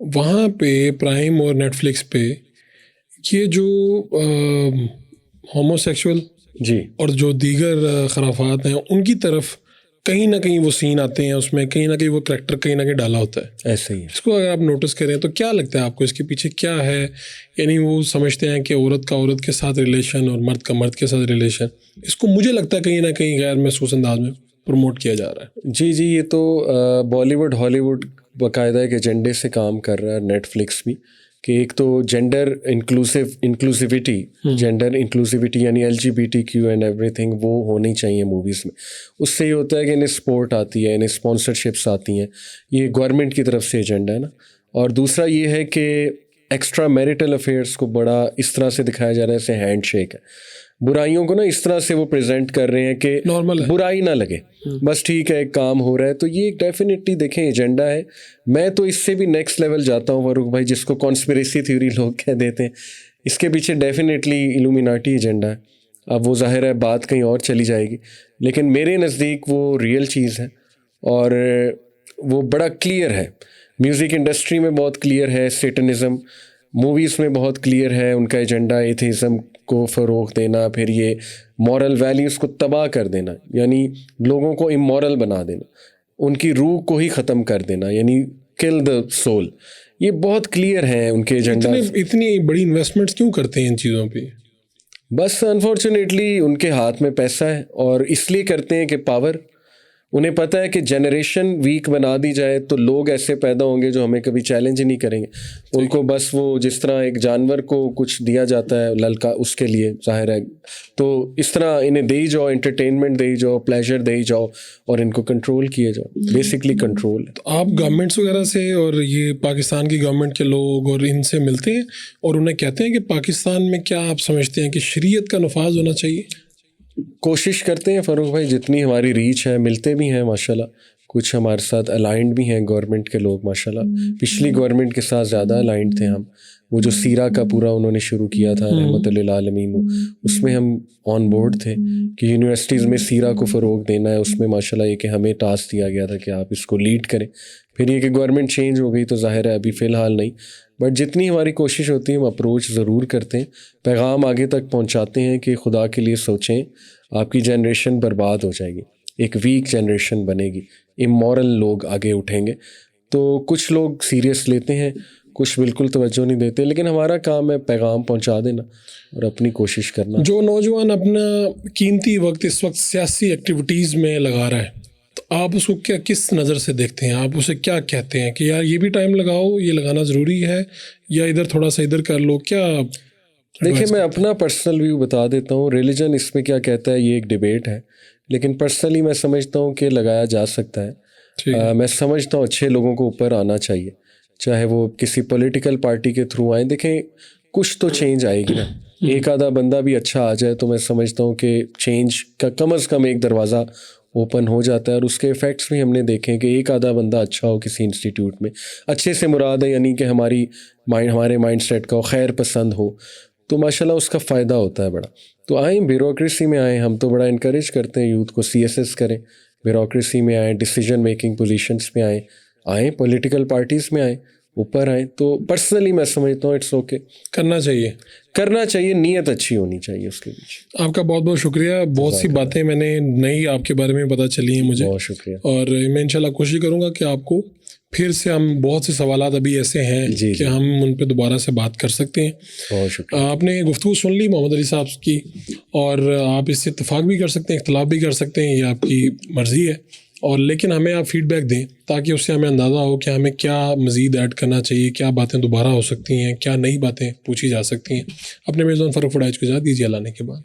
وہاں پہ پرائم اور نیٹ فلکس پہ یہ جو ہومو سیکشول جی اور جو دیگر خرافات ہیں ان کی طرف کہیں نہ کہیں وہ سین آتے ہیں، اس میں کہیں نہ کہیں وہ کریکٹر کہیں نہ کہیں ڈالا ہوتا ہے. ایسے ہی ہے. اس کو اگر آپ نوٹس کریں تو کیا لگتا ہے آپ کو اس کے پیچھے کیا ہے؟ یعنی وہ سمجھتے ہیں کہ عورت کا عورت کے ساتھ ریلیشن اور مرد کا مرد کے ساتھ ریلیشن، اس کو مجھے لگتا ہے کہیں نہ کہیں غیر محسوس انداز میں پروموٹ کیا جا رہا ہے. جی جی، یہ تو بالی ووڈ ہالی ووڈ باقاعدہ ایک ایجنڈے سے کام کر رہا ہے، نیٹ فلکس بھی، کہ ایک تو جینڈر انکلوسیوٹی یعنی LGBTQ اینڈ ایوری تھنگ وہ ہونی چاہیے موویز میں. اس سے یہ ہوتا ہے کہ انہیں سپورٹ آتی ہے، انہیں اسپانسرشپس آتی ہیں، یہ گورنمنٹ کی طرف سے ایجنڈا ہے نا. اور دوسرا یہ ہے کہ ایکسٹرا میریٹل افیئرس کو بڑا اس طرح سے دکھایا جا رہا ہے جیسے ہینڈ شیک ہے. برائیوں کو نا اس طرح سے وہ پریزنٹ کر رہے ہیں کہ نارمل ہے، برائی نہ لگے، بس ٹھیک ہے ایک کام ہو رہا ہے. تو یہ ڈیفینیٹلی دیکھیں ایجنڈا ہے. میں تو اس سے بھی نیکسٹ لیول جاتا ہوں فاروق بھائی، جس کو کانسپریسی تھیوری لوگ کہہ دیتے ہیں. اس کے پیچھے ڈیفینیٹلی الومیناٹی ایجنڈا ہے. اب وہ ظاہر ہے بات کہیں اور چلی جائے گی، لیکن میرے نزدیک وہ ریئل چیز ہے اور وہ بڑا کلیئر ہے. میوزک انڈسٹری میں بہت کلیئر ہے سیٹنزم، موویز میں بہت کلیئر ہے ان کا ایجنڈا، ایتھیزم کو فروغ دینا، پھر یہ مورل ویلیوز کو تباہ کر دینا، یعنی لوگوں کو امورل بنا دینا، ان کی روح کو ہی ختم کر دینا، یعنی کل دا سول. یہ بہت کلیئر ہیں ان کے ایجنڈا. اتنی بڑی انویسٹمنٹس کیوں کرتے ہیں ان چیزوں پہ؟ بس انفارچونیٹلی ان کے ہاتھ میں پیسہ ہے، اور اس لیے کرتے ہیں کہ پاور. انہیں پتہ ہے کہ جنریشن ویک بنا دی جائے تو لوگ ایسے پیدا ہوں گے جو ہمیں کبھی چیلنج ہی نہیں کریں گے. ان کو بس وہ جس طرح ایک جانور کو کچھ دیا جاتا ہے للکا اس کے لیے ظاہر ہے، تو اس طرح انہیں دے ہی جاؤ، انٹرٹینمنٹ دے ہی جاؤ، پلیجر دے ہی جاؤ، اور ان کو کنٹرول کیے جاؤ. Basically control. تو آپ گورنمنٹس وغیرہ سے اور یہ پاکستان کی گورنمنٹ کے لوگ اور ان سے ملتے ہیں اور انہیں کہتے ہیں کہ پاکستان میں کیا آپ سمجھتے ہیں کہ شریعت کا نفاذ ہونا چاہیے؟ کوشش کرتے ہیں فاروق بھائی، جتنی ہماری ریچ ہے، ملتے بھی ہیں ماشاءاللہ. کچھ ہمارے ساتھ الائنڈ بھی ہیں گورنمنٹ کے لوگ ماشاءاللہ. پچھلی گورنمنٹ کے ساتھ زیادہ الائنڈ تھے ہم. وہ جو سیرا کا پورا انہوں نے شروع کیا تھا رحمت للعالمین، اس میں ہم آن بورڈ تھے کہ یونیورسٹیز میں سیرا کو فروغ دینا ہے. اس میں ماشاءاللہ یہ کہ ہمیں ٹاسک دیا گیا تھا کہ آپ اس کو لیڈ کریں. پھر یہ کہ گورنمنٹ چینج ہو گئی تو ظاہر ہے ابھی فی الحال نہیں، بٹ جتنی ہماری کوشش ہوتی ہے ہم اپروچ ضرور کرتے ہیں، پیغام آگے تک پہنچاتے ہیں کہ خدا کے لیے سوچیں، آپ کی جنریشن برباد ہو جائے گی، ایک ویک جنریشن بنے گی، امورل لوگ آگے اٹھیں گے. تو کچھ لوگ سیریس لیتے ہیں، کچھ بالکل توجہ نہیں دیتے، لیکن ہمارا کام ہے پیغام پہنچا دینا اور اپنی کوشش کرنا. جو نوجوان اپنا قیمتی وقت اس وقت سیاسی ایکٹیویٹیز میں لگا رہا ہے، تو آپ اس کو کیا کس نظر سے دیکھتے ہیں؟ آپ اسے کیا کہتے ہیں کہ یار یہ بھی ٹائم لگاؤ، یہ لگانا ضروری ہے، یا ادھر تھوڑا سا ادھر کر لو؟ کیا دیکھیں، میں اپنا پرسنل ویو بتا دیتا ہوں. ریلیجن اس میں کیا کہتا ہے یہ ایک ڈیبیٹ ہے، لیکن پرسنلی میں سمجھتا ہوں کہ لگایا جا سکتا ہے. میں سمجھتا ہوں اچھے لوگوں کو اوپر آنا چاہیے، چاہے وہ کسی پولیٹیکل پارٹی کے تھرو آئیں. دیکھیں کچھ تو چینج آئے گی نا، ایک آدھا بندہ بھی اچھا آ جائے تو میں سمجھتا ہوں کہ چینج کا کم از کم ایک دروازہ اوپن ہو جاتا ہے. اور اس کے ایفیکٹس بھی ہم نے دیکھیں کہ ایک آدھا بندہ اچھا ہو کسی انسٹیٹیوٹ میں، اچھے سے مراد ہے یعنی کہ ہمارے مائنڈ سیٹ کا خیر پسند ہو، تو ماشاءاللہ اس کا فائدہ ہوتا ہے بڑا. تو آئیں بیوروکریسی میں آئیں، ہم تو بڑا انکریج کرتے ہیں یوتھ کو CSS کریں، بیوروکریسی میں آئیں، ڈیسیجن میکنگ پوزیشنس میں آئیں پولیٹیکل پارٹیز میں آئیں، اوپر آئیں. تو پرسنلی میں سمجھتا ہوں اٹس اوکے، کرنا چاہیے، نیت اچھی ہونی چاہیے اس کے پیچھے. آپ کا بہت بہت شکریہ. بہت سی باتیں میں نے نئی آپ کے بارے میں پتہ چلی ہیں مجھے. بہت شکریہ. اور میں انشاءاللہ کوشش کروں گا کہ آپ کو پھر سے، ہم بہت سے سوالات ابھی ایسے ہیں کہ ہم ان پہ دوبارہ سے بات کر سکتے ہیں. بہت شکریہ. آپ نے گفتگو سن لی محمد علی صاحب کی، اور آپ اس سے اتفاق بھی کر سکتے ہیں، اختلاف بھی کر سکتے ہیں، یہ آپ کی مرضی ہے. اور لیکن ہمیں آپ فیڈ بیک دیں تاکہ اس سے ہمیں اندازہ ہو کہ ہمیں کیا مزید ایڈ کرنا چاہیے، کیا باتیں دوبارہ ہو سکتی ہیں، کیا نئی باتیں پوچھی جا سکتی ہیں. اپنے میزبان فاروق فڑائچ کو اجازت دیجیے. اللہ نے کے بعد.